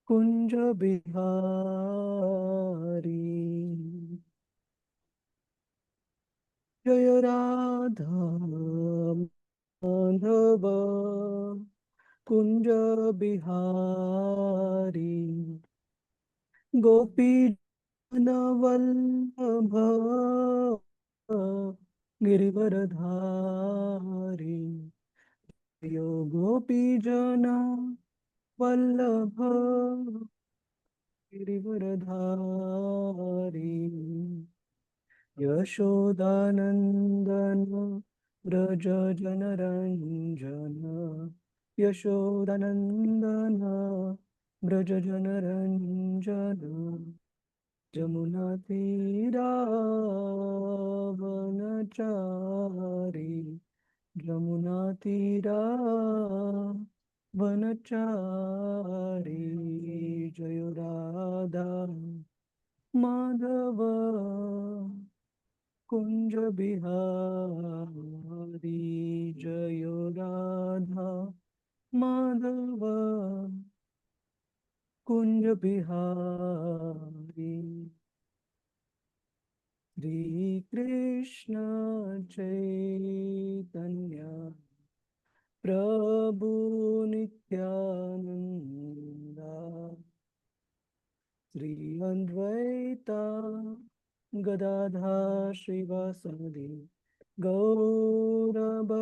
कुंज बिहारी जय राधा माधव कुंज बिहारी गोपी जनवल्लभ गिरिवरधारी यो गोपी जन वल्लभ गिरिवरधारी यशोदानन्दन व्रज जनरञ्जन यशोदानन्दन व्रज जनरञ्जन जमुनातीरावनचारी जमुनातीरावनचारी जय राधा माधव कुंज बिहारी जय राधा माधव कुंज बिहारी श्री कृष्ण चैतन्य प्रभु नित्यानंदा श्री अद्वैता गदाधर श्रीवासदि गौरभक्तवृंदा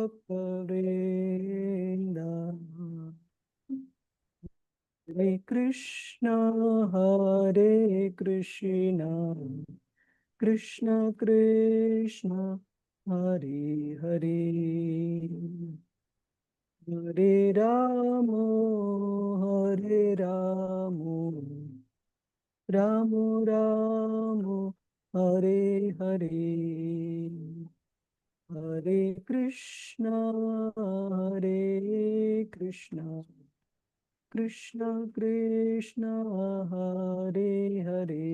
हरे Krishna Krishna Krishna Hare Hare Hare Ram Ram Ram Hare Hare Hare Krishna Krishna Krishna Hare Hare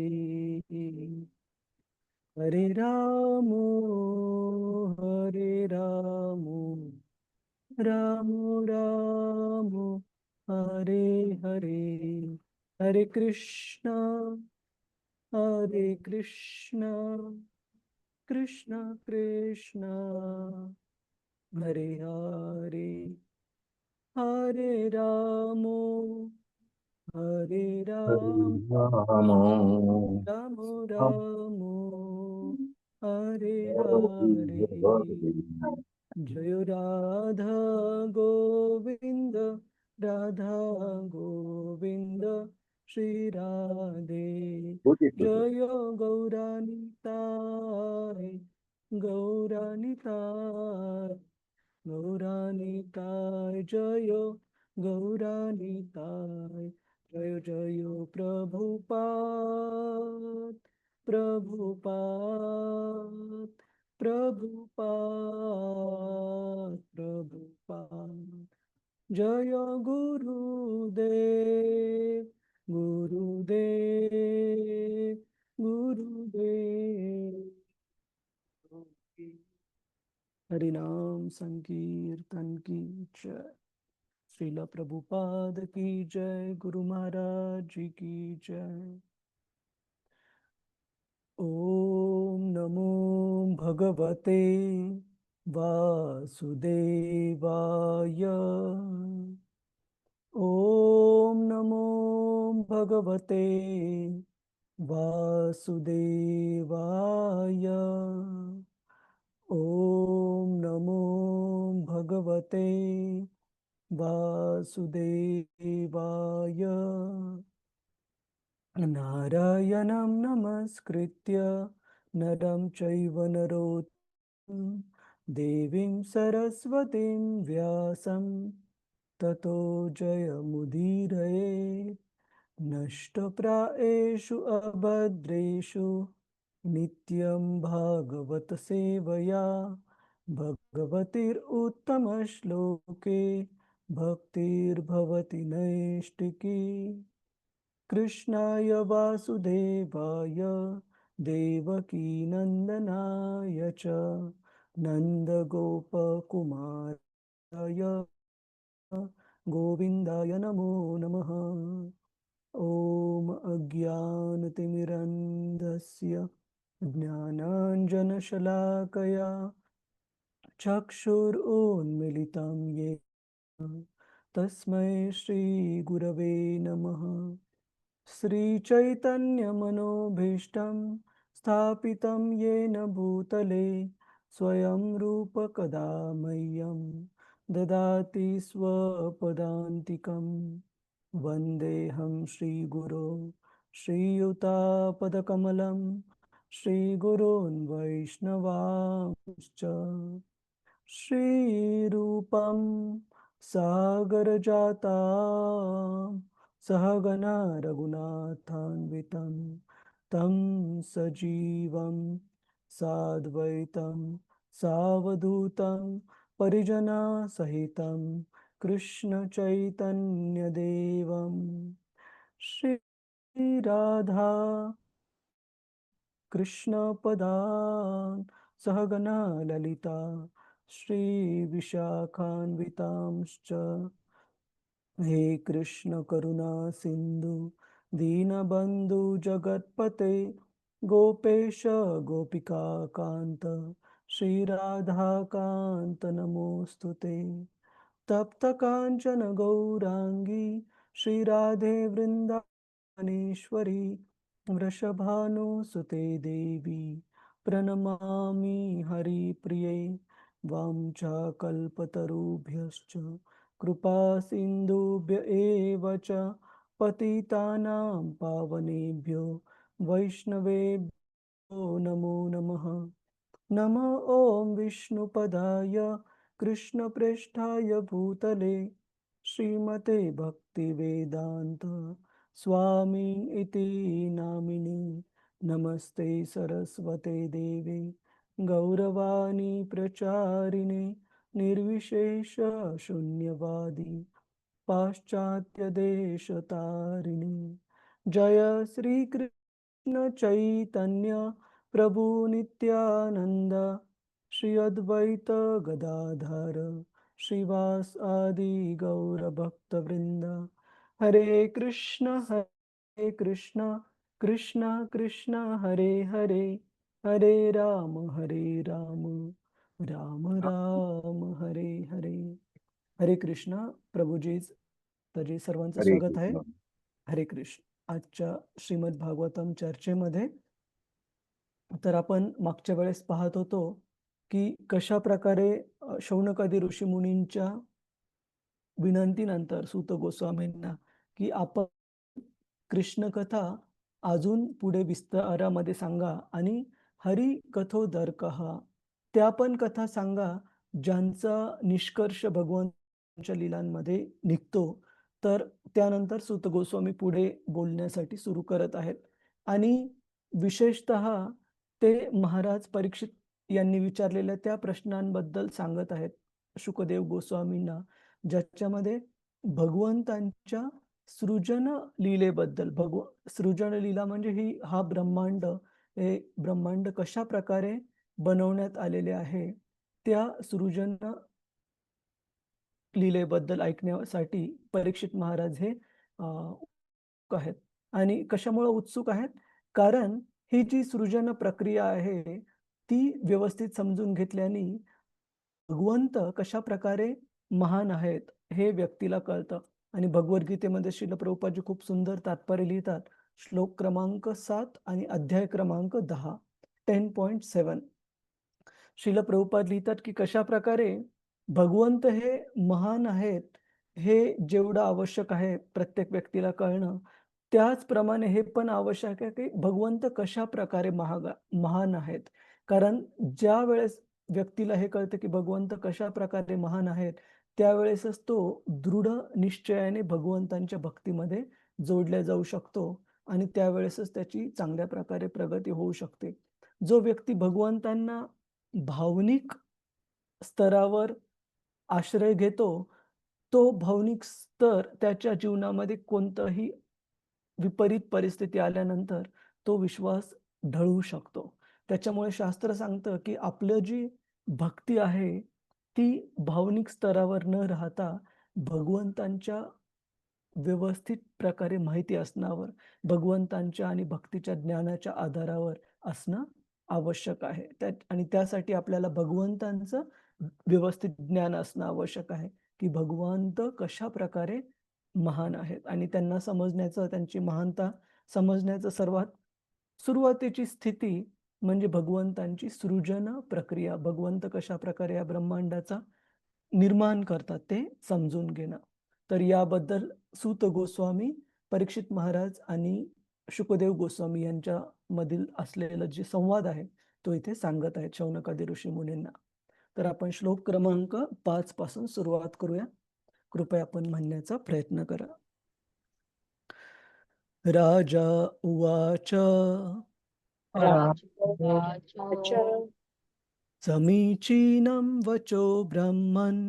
Hare Ram Ram Ram Hare Hare Hare Krishna Krishna Krishna Hare Hare Hare Hare Ram Hare Ram Rama, Ram Hare Hare Hare जय राधा गोविंद राधा गोविंद श्री राधे जय गौरानिताय गौरानिताय गौरानिताय जय गौरानिताय जय जय प्रभुपाद प्रभुपाद प्रभुपाद जय गुरुदेव गुरुदेव गुरुदेव हरिनाम संकीर्तन की जय श्रील प्रभुपाद की जय गुरु महाराज जी की जय ओम नमो भगवते वासुदेवाय ओम नमो भगवते वासुदेवाय ओम नमो भगवते वासुदेवाय नारायणं नमस्कृत्य नरं चैव नरोत्तमं देवीं सरस्वतीं व्यासं ततो जयमुदीरये नष्टप्रायेषु अभद्रेषु नित्यं भागवत सेवया भगवतीरुत्तमश्लोके भक्तिर्भवति नैष्टिकी कृष्णाय वासुदेवाय देवकीनन्दनाय च नन्दगोपकुमाराय गोविन्दाय नमो नमः ॐ अज्ञानतिमिरन्धस्य ज्ञानाञ्जनशलाकया चक्षुरुन्मिलितं येन तस्मै श्रीगुरवे नमः। श्रीचैतन्यमनोभीष्टं स्थापितं येन भूतले स्वयं रूपकदा मह्यं ददाति स्वपदान्तिकम्। वन्देऽहं श्रीगुरो श्रीयुतापदकमलं श्रीगुरोन् वैष्णवांश्च श्रीरूपं सागरजातां सहगना रघुनाथान्वितं तं सजीवं साद्वैतं सावधूतं परिजनसहितं कृष्णचैतन्यदेवं श्रीराधा कृष्णपदान् सहगना ललिता श्रीविशाखान्वितांश्च हे कृष्ण करुणा सिंधु दीनबंधु जगत्पते गोपेश गोपिका कांत श्रीराधा कांत नमोस्तुते तप्त कांचन गौरांगी श्रीराधे वृंदावनेश्वरी वृषभानुसुते देवी प्रणमामि हरिप्रिये वाञ्छाकल्पतरुभ्यश्च कृपा सिन्धुभ्य एव च पतितानां पावनेभ्यो वैष्णवेभ्यो नमो नमः। नमः ॐ विष्णुपदाय कृष्णप्रेष्ठाय भूतले श्रीमते भक्तिवेदान्त स्वामी इति नामिने नमस्ते सरस्वते देवे गौरवाणी प्रचारिणे निर्विशेष शून्यवादी पाश्चात्यदेशतारिणे जय श्रीकृष्ण चैतन्य प्रभु नित्यानंद श्री अद्वैत गदाधर श्रीवास आदि गौर भक्त वृंद हरे कृष्ण कृष्ण कृष्ण हरे हरे हरे राम राम राम हरे हरे। हरे कृष्ण प्रभुजी तरी सर्वांचं हरे स्वागत आहे। कृष्ण. हरे कृष्ण। आजच्या श्रीमद भागवतम चर्चेमध्ये तर आपण मागच्या वेळेस पाहत होतो की कशा प्रकारे शौनकादी ऋषी मुनींच्या विनंतीनंतर सूत गोस्वामींना की आपण कृष्ण कथा अजून पुढे विस्तारामध्ये सांगा आणि हरी कथोदर कहा त्या पण कथा सांगा ज्यांचा निष्कर्ष भगवंतांच्या लीलांमध्ये निघतो। तर त्यानंतर सूत गोस्वामी पुढे बोलण्यासाठी सुरू करत आहेत आणि विशेषतः ते महाराज परीक्षित यांनी विचारलेल्या त्या प्रश्नांबद्दल सांगत आहेत शुकदेव गोस्वामींना, ज्याच्यामध्ये भगवंतांच्या सृजन लीलेबद्दल सृजन लीला म्हणजे हा ब्रह्मांड, हे ब्रह्मांड कशा प्रकारे बनवण्यात आलेले आहे त्या सृजन लीलेबद्दल ऐकण्यासाठी परीक्षित महाराज हे उत्सुक आहेत। आणि कशामुळे उत्सुक आहेत? कारण ही जी सृजन प्रक्रिया आहे ती व्यवस्थित समजून घेतल्याने भगवंत कशा प्रकारे महान आहेत हे व्यक्तीला कळतं। आणि भगवद्गीतेमध्ये श्रील प्रभुपादजी खूप सुंदर तात्पर्य लिहितात। श्लोक क्रमांक 7 आणि अध्याय क्रमांक 10 10.7 श्रील प्रभुपाद लिहितात की कशा प्रकारे भगवंत हे महान आहेत हे जेवढं आवश्यक आहे प्रत्येक व्यक्तीला कळणं, त्याचप्रमाणे हे पण आवश्यक आहे की भगवंत कशा प्रकारे महान आहेत। कारण ज्या वेळेस व्यक्तीला हे कळतं की भगवंत कशा प्रकारे महान आहेत त्यावेळेसच तो दृढ निश्चयाने भगवंतांच्या भक्तीमध्ये जोडल्या जाऊ शकतो आणि त्यावेळेसच त्याची चांगल्या प्रकारे प्रगती होऊ शकते। जो व्यक्ती भगवंतांना भावनिक स्तरावर आश्रय घेतो, तो भावनिक स्तर त्याच्या जीवनामध्ये कोणताही विपरीत परिस्थिती आल्यानंतर तो विश्वास ढळू शकतो। त्याच्यामुळे शास्त्र सांगतं की आपलं जी भक्ती आहे ती भावनिक स्तरावर न राहता भगवंतांच्या व्यवस्थित प्रकारे माहिती असण्यावर, भगवंतांच्या आणि भक्तीच्या ज्ञानाच्या आधारावर असणं आवश्यक आहे. आणि त्यासाठी आपल्याला भगवंतांचं व्यवस्थित ज्ञान असणं आवश्यक आहे, की भगवंत कशाप्रकारे महान आहेत आणि त्यांना समजण्याचं, त्यांची महानता समजण्याचं सर्वात सुरुवातीची स्थिती म्हणजे भगवंतांची सृजन प्रक्रिया. भगवंत कशाप्रकारे या ब्रह्मांडाचा निर्माण करतात ते समजून घेणं. तर याबद्दल सूत गोस्वामी, परीक्षित महाराज आणि शुकदेव गोस्वामी यांच्यामधील असलेला जे संवाद आहे, तो इथे सांगत आहेत शौनकादी ऋषीमुनींना. तर आपण श्लोक क्रमांक 5 पासून सुरुवात करूया. कृपया आपण म्हणण्याचा प्रयत्न करा. राजा उवाच राजोवाच समीचीनं वचो ब्रह्मन्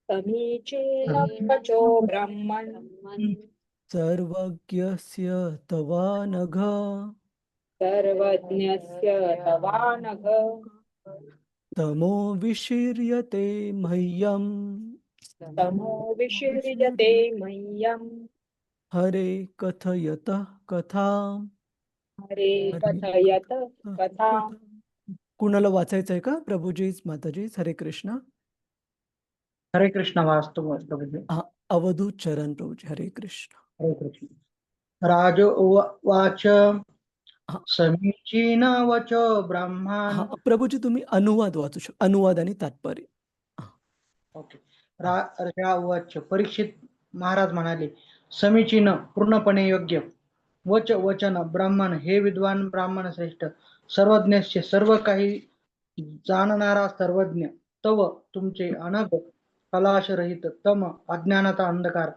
समीचीनं वचो ब्रह्मन् सर्वज्ञस्य तवानघ सर्वज्ञस्य तवानघ तमो विशीर्यते मह्यम् तमो विशीर्यते मह्यम् हरे कथयतः कथाम्. हरे कथयत कथा. कुणाला वाचायचंय का? प्रभुजीच, माताजीच. हरे कृष्ण. हरे कृष्ण वास्तु प्रभुजी. अवधूत चरण प्रभुजी. हरे कृष्ण. हरे कृष्ण. राजोवाच समीचीन वचो ब्राह्मण. प्रभुजी तुम्ही अनुवाद वाचू शकता. अनुवाद आणि तात्पर्य. ओके. राजा उवाच, परीक्षित महाराज म्हणाले, समीचीन पूर्णपणे योग्य, वच वचन ब्राह्मण हे विद्वान ब्राह्मण श्रेष्ठ, सर्वज्ञस्य सर्व काही जाणणारा सर्वज्ञ, तव तुमचे अनग कलाशरहित तम अज्ञानाचा अंधकार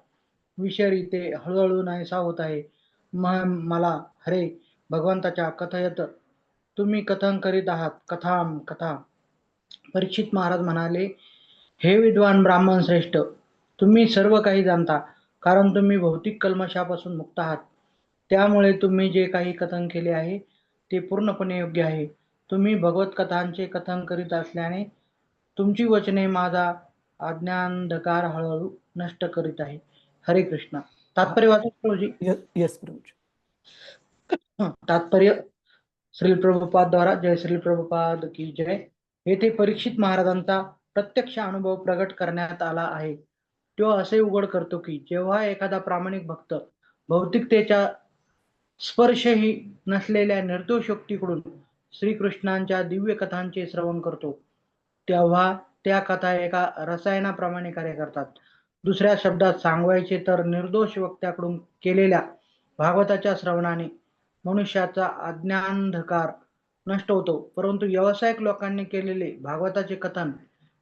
विषयी ते हळूहळू नाहीसा होत आहे. मला हरे भगवंताच्या कथयत तुम्ही कथन करीत आहात कथाम कथा. परीक्षित महाराज म्हणाले, हे विद्वान ब्राह्मण श्रेष्ठ, तुम्ही सर्व काही जाणता, कारण तुम्ही भौतिक कल्मशापासून मुक्त आहात. त्यामुळे तुम्ही जे काही कथन केले आहे ते पूर्णपणे योग्य आहे. तुम्ही भगवत कथांचे कथन करीत असल्याने तुमची वचने माझा अज्ञानंधकार हळूहळू नष्ट करीत आहे. हरे कृष्ण. तात्पर्य वाचा प्रभुजी. यस प्रभुजी. तात्पर्य श्री प्रभुपाद द्वारा. जय श्री प्रभुपाद की जय. येथे परीक्षित महाराजांचा प्रत्यक्ष अनुभव प्रगट करण्यात आला आहे. तो असे उघड करतो की जेव्हा एखादा प्रामाणिक भक्त भौतिकतेच्या स्पर्शही नसलेल्या निर्दोष व्यक्तीकडून श्रीकृष्णांच्या दिव्य कथांचे श्रवण करतो, तेव्हा त्या कथा एका रसायनाप्रमाणे कार्य करतात. दुसऱ्या शब्दात सांगायचे तर निर्दोष व्यक्त्याकडून केलेल्या भागवताच्या श्रवणाने मनुष्याचा अज्ञानंधकार नष्ट होतो. परंतु व्यावसायिक लोकांनी केलेले भागवताचे कथन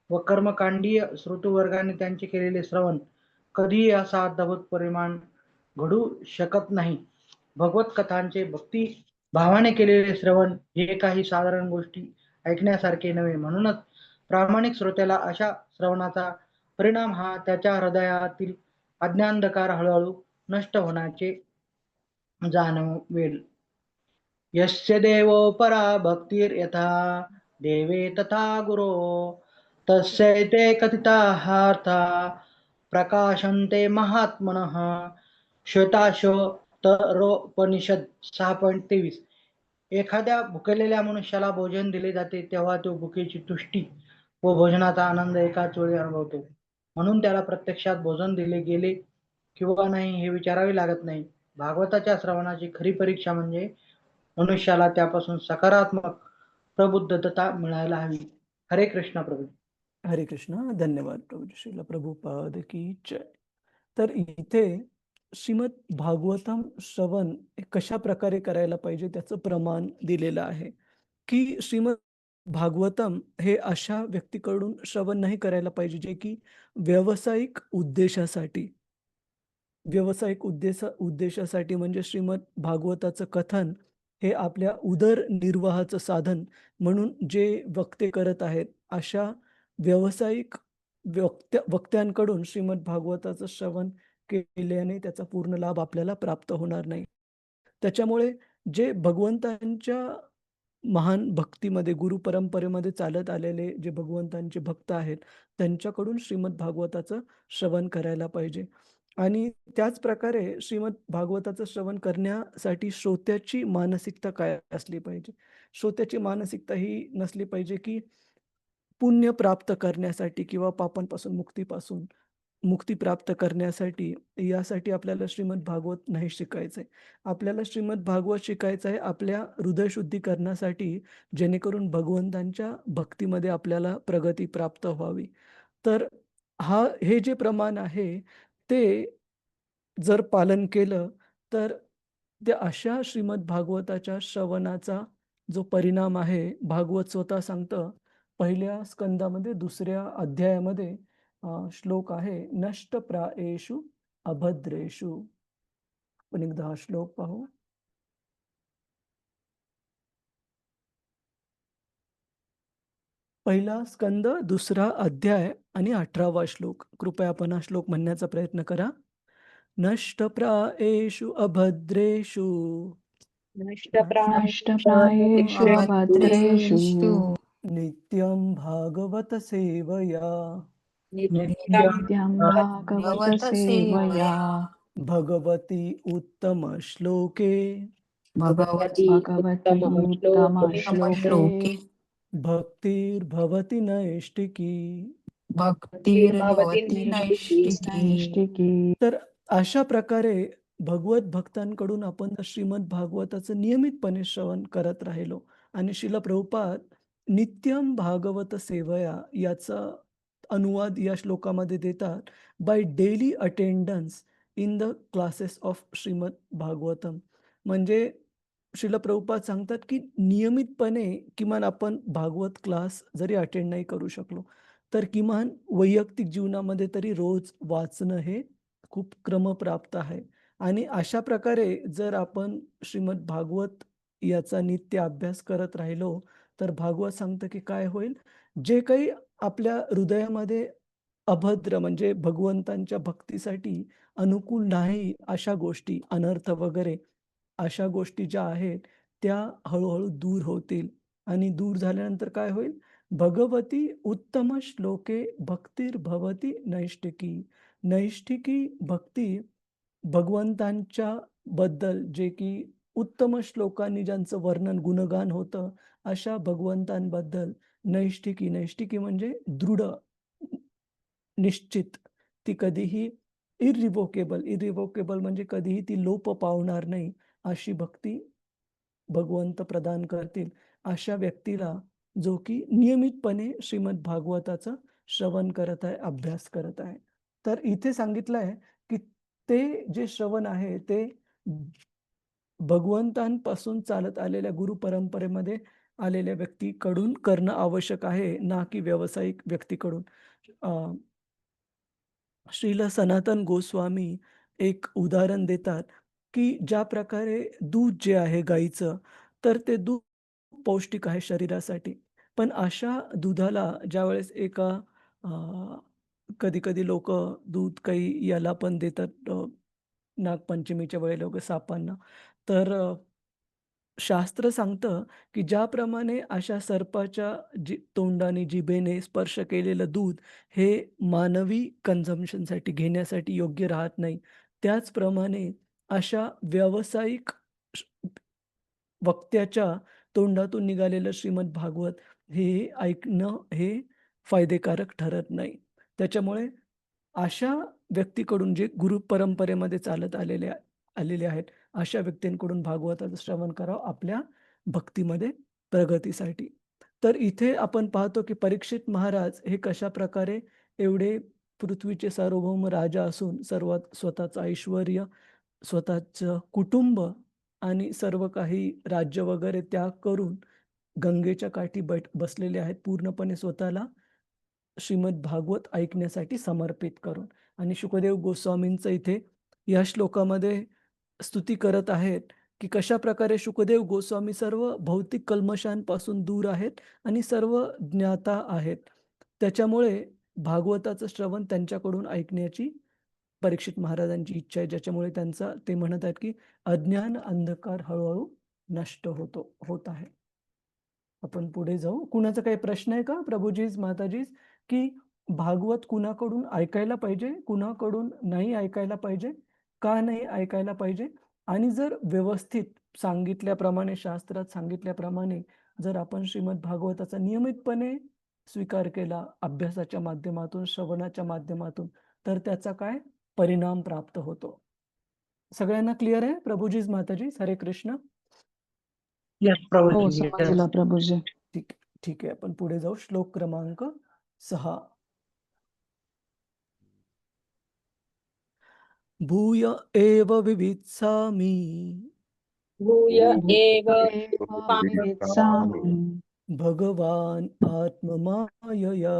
व कर्मकांडीय श्रुतवर्गाने त्यांचे केलेले श्रवण कधीही असा अद्भुत परिमाण घडू शकत नाही. भगवत कथांचे भक्ती भावाने केलेले श्रवण हे काही साधारण गोष्टी ऐकण्यासारखे नव्हे. म्हणूनच प्रामाणिक श्रोत्याला अशा श्रवणाचा परिणाम हा त्याच्या हृदयातील अज्ञानंधकार हळूहळू नष्ट होण्याचे जाणवेल. यस्य देवो परा भक्तिर्यथा देवे तथा गुरो तस्यैते कथितार्था प्रकाशन्ते महात्मनः. श्वेताश्वतरोपनिषद 6.23. एखाद्या भुकेलेल्या मनुष्याला भोजन दिले जाते तेव्हा तो भुकेची तुष्टी व भोजनाचा आनंद एकाच वेळी अनुभवतो. म्हणून त्याला प्रत्यक्षात भोजन दिले गेले किंवा नाही हे विचारावे लागत नाही. भागवताच्या श्रवणाची खरी परीक्षा म्हणजे मनुष्याला त्यापासून सकारात्मक प्रबुद्धता मिळायला हवी. हरे कृष्ण प्रभू. हरे कृष्ण. धन्यवाद प्रभुजी. श्रील प्रभुपाद की जय. तर इथे श्रीमद भागवतम श्रवण कशा प्रकारे करायला पाहिजे त्याचं प्रमाण दिलेलं आहे, की श्रीमद भागवतम हे अशा व्यक्तीकडून श्रवण नाही करायला पाहिजे जे की व्यावसायिक उद्देशासाठी म्हणजे श्रीमद भागवताचं कथन हे आपल्या उदरनिर्वाहाचं साधन म्हणून जे वक्ते करत आहेत, अशा व्यावसायिक वक्त्यांकडून श्रीमद भागवताचं श्रवण केल्याने त्याचा पूर्ण लाभ आपल्याला प्राप्त होणार नाही. त्याच्यामुळे जे भगवंतांच्या महान भक्तीमध्ये, गुरु परंपरेमध्ये चालत आलेले जे भगवंतांचे भक्त आहेत, त्यांच्याकडून श्रीमद भागवताचं श्रवण करायला पाहिजे. आणि त्याच प्रकारे श्रीमद भागवताचं श्रवण करण्यासाठी श्रोत्याची मानसिकता काय असली पाहिजे? श्रोत्याची मानसिकता ही नसली पाहिजे, की पुण्य प्राप्त करण्यासाठी किंवा पापांपासून मुक्ती प्राप्त करण्यासाठी, यासाठी आपल्याला श्रीमद भागवत नाही शिकायचंय. आपल्याला श्रीमद भागवत शिकायचं आहे आपल्या हृदयशुद्धी करण्यासाठी, जेणेकरून भगवंतांच्या भक्तीमध्ये आपल्याला प्रगती प्राप्त व्हावी. तर हे जे प्रमाण आहे, ते जर पालन केलं, तर त्या अशा श्रीमद भागवताच्या श्रवणाचा जो परिणाम आहे, भागवत स्वतः सांगतं, पहिल्या स्कंदामध्ये 2ऱ्या अध्यायामध्ये श्लोक आहे, नष्टप्रायेषु अभद्रेषु. आपण एकदा हा श्लोक पाहू. पहिला स्कंद 2रा अध्याय आणि 18वा श्लोक. कृपया आपण हा श्लोक म्हणण्याचा प्रयत्न करा. नष्टप्रायेषु अभद्रेषु नष्टप्रायेषु अभद्रेषु नित्यं भागवत सेवया नित्यं भागवत सेवया भगवती उत्तम श्लोके भगवती उत्तमश्लोके भक्तिर्भवति नैष्टिकी. भक्तिर्भवति नैष्टिकी. तर अशा प्रकारे भगवत भक्तांकडून आपण श्रीमद भागवताचं नियमितपणे श्रवण करत राहिलो आणि श्रील प्रभुपाद नित्यम भागवत सेवया याचा अनुवाद या श्लोकामध्ये देतात, by daily attendance in the classes of Shrimad Bhagavatam. म्हणजे श्रील प्रभुपाद सांगतात की नियमितपणे किमान आपण भागवत क्लास जरी अटेंड नाही करू शकलो, तर किमान वैयक्तिक जीवनामध्ये तरी रोज वाचणं हे खूप क्रमप्राप्त आहे. आणि अशा प्रकारे जर आपण श्रीमद भागवत याचा नित्य अभ्यास करत राहिलो, तर भागवत सांगतं की काय होईल, जे काही आपल्या हृदयामध्ये अभद्र म्हणजे भगवंतांच्या भक्तीसाठी अनुकूल नाही अशा गोष्टी, अनर्थ वगैरे अशा गोष्टी ज्या आहेत, त्या हळू दूर होतील. आणि दूर झाल्यानंतर काय होईल, भगवती उत्तम श्लोके भक्तिर्भवति नैष्टिकी. नैष्टिकी भक्ती भगवंतांच्या बद्दल जे की उत्तम श्लोकांनी ज्यांचं वर्णन गुणगान होतं, अशा भगवंतांबद्दल नैष्टिकी म्हणजे दृढ, निश्चित, ती कधीही इर्रिव्होकेबल म्हणजे कधीही ती लोप पावणार नाही, अशी भक्ती भगवंत प्रदान करतील अशा व्यक्तीला, जो की नियमितपणे श्रीमद भागवताचं श्रवण करत आहे, अभ्यास करत आहे. तर इथे सांगितलं आहे की ते जे श्रवण आहे ते भगवंतांपासून चालत आलेल्या गुरु परंपरेमध्ये आलेल्या व्यक्तीकडून करणं आवश्यक आहे, ना की व्यावसायिक व्यक्तीकडून. श्रील सनातन गोस्वामी एक उदाहरण देतात, की ज्या प्रकारे दूध जे आहे गाईचं, तर ते दूध पौष्टिक आहे शरीरासाठी. पण अशा दुधाला ज्यावेळेस एका कधी-कधी लोकं दूध काही याला पण देतात, नागपंचमीच्या वेळेला वगैरे सापांना. तर शास्त्र सांगतं, की ज्याप्रमाणे अशा सर्पाच्या तोंडाने, जिभेने स्पर्श केलेलं दूध हे मानवी कन्झम्पशनसाठी घेण्यासाठी योग्य राहत नाही. त्याचप्रमाणे अशा व्यावसायिक श वक्त्याच्या तोंडातून निघालेलं श्रीमद भागवत हे ऐकणं हे फायदेकारक ठरत नाही. त्याच्यामुळे अशा व्यक्तीकडून जे गुरु परंपरेमध्ये चालत आलेले आहेत, अशा व्यक्तींकडून भागवताचं श्रवण करावं आपल्या भक्तीमध्ये प्रगतीसाठी. तर इथे आपण पाहतो की परीक्षित महाराज हे कशाप्रकारे एवढे पृथ्वीचे सार्वभौम राजा असून स्वतःचं ऐश्वर्य, स्वतःचं कुटुंब आणि सर्व काही राज्य वगैरे त्याग करून गंगेच्या काठी बसलेले आहेत, पूर्णपणे स्वतःला श्रीमद भागवत ऐकण्यासाठी समर्पित करून. आणि शुकदेव गोस्वामींचं इथे या श्लोकामध्ये स्तुती करत आहेत, की कशाप्रकारे शुकदेव गोस्वामी सर्व भौतिक कल्मशांपासून दूर आहेत आणि सर्व ज्ञाता आहेत. त्याच्यामुळे भागवताचं श्रवण त्यांच्याकडून ऐकण्याची परीक्षित महाराजांची इच्छा आहे, ज्याच्यामुळे ते म्हणत आहेत, की अज्ञान अंधकार हळूहळू नष्ट होत आहे. आपण पुढे जाऊ. कुणाचा काही प्रश्न आहे का प्रभुजीज, माताजीज, की भागवत कुणाकडून ऐकायला पाहिजे, कुणाकडून नाही ऐकायला पाहिजे, का नाही ऐकायला पाहिजे, आणि जर व्यवस्थित सांगितल्याप्रमाणे, शास्त्रात सांगितल्याप्रमाणे जर आपण श्रीमद भागवताचा नियमितपणे स्वीकार केला, अभ्यासाच्या माध्यमातून, श्रवणाच्या माध्यमातून, तर त्याचा काय परिणाम प्राप्त होतो. सगळ्यांना क्लिअर आहे? प्रभुजीज, माताजी, हरे कृष्ण. यस हो प्रभूजी, समजला प्रभूजी. ठीक ठीक आहे, आपण पुढे जाऊ. श्लोक क्रमांक 6. भूय एव विवित्सामि भूय एव विवित्सामि भगवान् आत्ममायया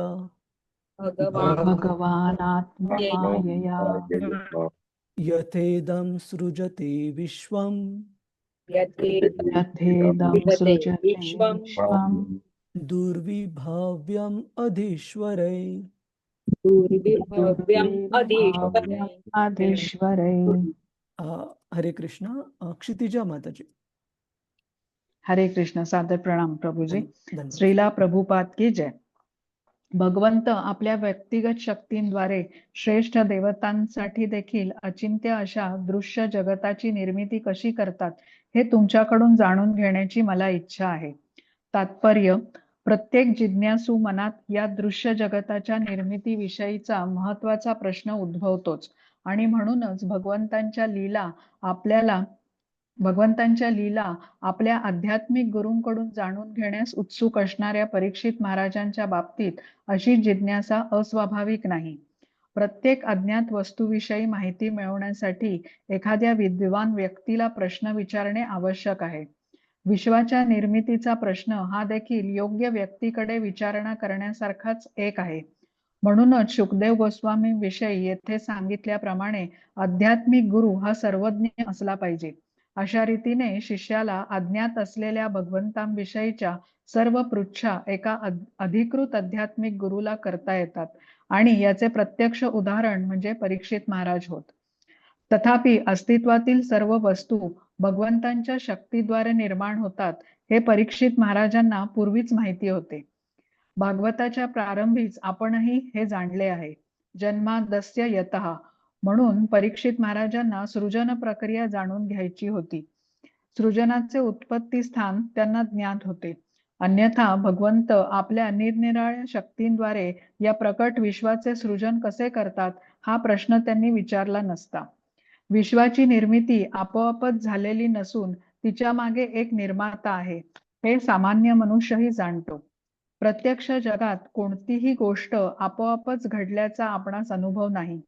भगवान् भगवान् आत्ममायया यथेदं सृजते विश्वं यथेदं सृजते विश्वं दुर्विभाव्यम् अधीश्वरै. दुर्विभव्यम् अधीश्वरै. अधीश्वरै. हरे कृष्ण. क्षितिजा माताजी. हरे कृष्ण. सादर प्रणाम प्रभूजी. धन्यवाद. श्रीला प्रभुपाद की जय. भगवंत आपल्या व्यक्तिगत शक्तींद्वारे श्रेष्ठ देवतांसाठी देखील अचिंत्य अशा दृश्य जगताची निर्मिती कशी करतात हे तुमच्याकडून जाणून घेण्याची मला इच्छा आहे. तात्पर्य, प्रत्येक जिज्ञासू मनात या दृश्य जगताच्या निर्मितीविषयीचा महत्वाचा प्रश्न उद्भवतोच, आणि म्हणूनच भगवंतांच्या लीला आपल्या आध्यात्मिक गुरूंकडून जाणून घेण्यास उत्सुक असणाऱ्या परीक्षित महाराजांच्या बाबतीत अशी जिज्ञासा अस्वाभाविक नाही. प्रत्येक अज्ञात वस्तूविषयी माहिती मिळवण्यासाठी एखाद्या विद्वान व्यक्तीला प्रश्न विचारणे आवश्यक आहे. विश्वाच्या निर्मितीचा प्रश्न हा देखील योग्य व्यक्तीकडे विचारणा करण्यासारखाच एक आहे. म्हणूनच शुकदेव गोस्वामी विषयी येथे सांगितल्याप्रमाणे आध्यात्मिक गुरु हा सर्वज्ञ असला पाहिजे. अशा रीतीने शिष्याला अज्ञात असलेल्या भगवंतांविषयीच्या सर्व पृच्छा एका अधिकृत आध्यात्मिक गुरुला करता येतात, आणि याचे प्रत्यक्ष उदाहरण म्हणजे परीक्षित महाराज होत. तथापि अस्तित्वातील सर्व वस्तू भगवंतांच्या शक्तीद्वारे निर्माण होतात हे परीक्षित महाराजांना पूर्वीच माहिती होते. भागवताच्या प्रारंभीच आपणही हे जाणले आहे. जन्मादस्य यतः. म्हणून परीक्षित महाराजांना सृजन प्रक्रिया जाणून घ्यायची होती. सृजनाचे उत्पत्ती स्थान त्यांना ज्ञात होते. अन्यथा भगवंत आपल्या निरनिराळ्या शक्तींद्वारे या प्रकट विश्वाचे सृजन कसे करतात हा प्रश्न त्यांनी विचारला नसता. विश्वाची निर्मिती आपोआपच झालेली नसून तिच्या मागे एक निर्माता आहे, हे सामान्य मनुष्यही जाणतो. प्रत्यक्ष जगात कोणतीही गोष्ट आपोआपच घडल्याचा आपणास अनुभव नाही.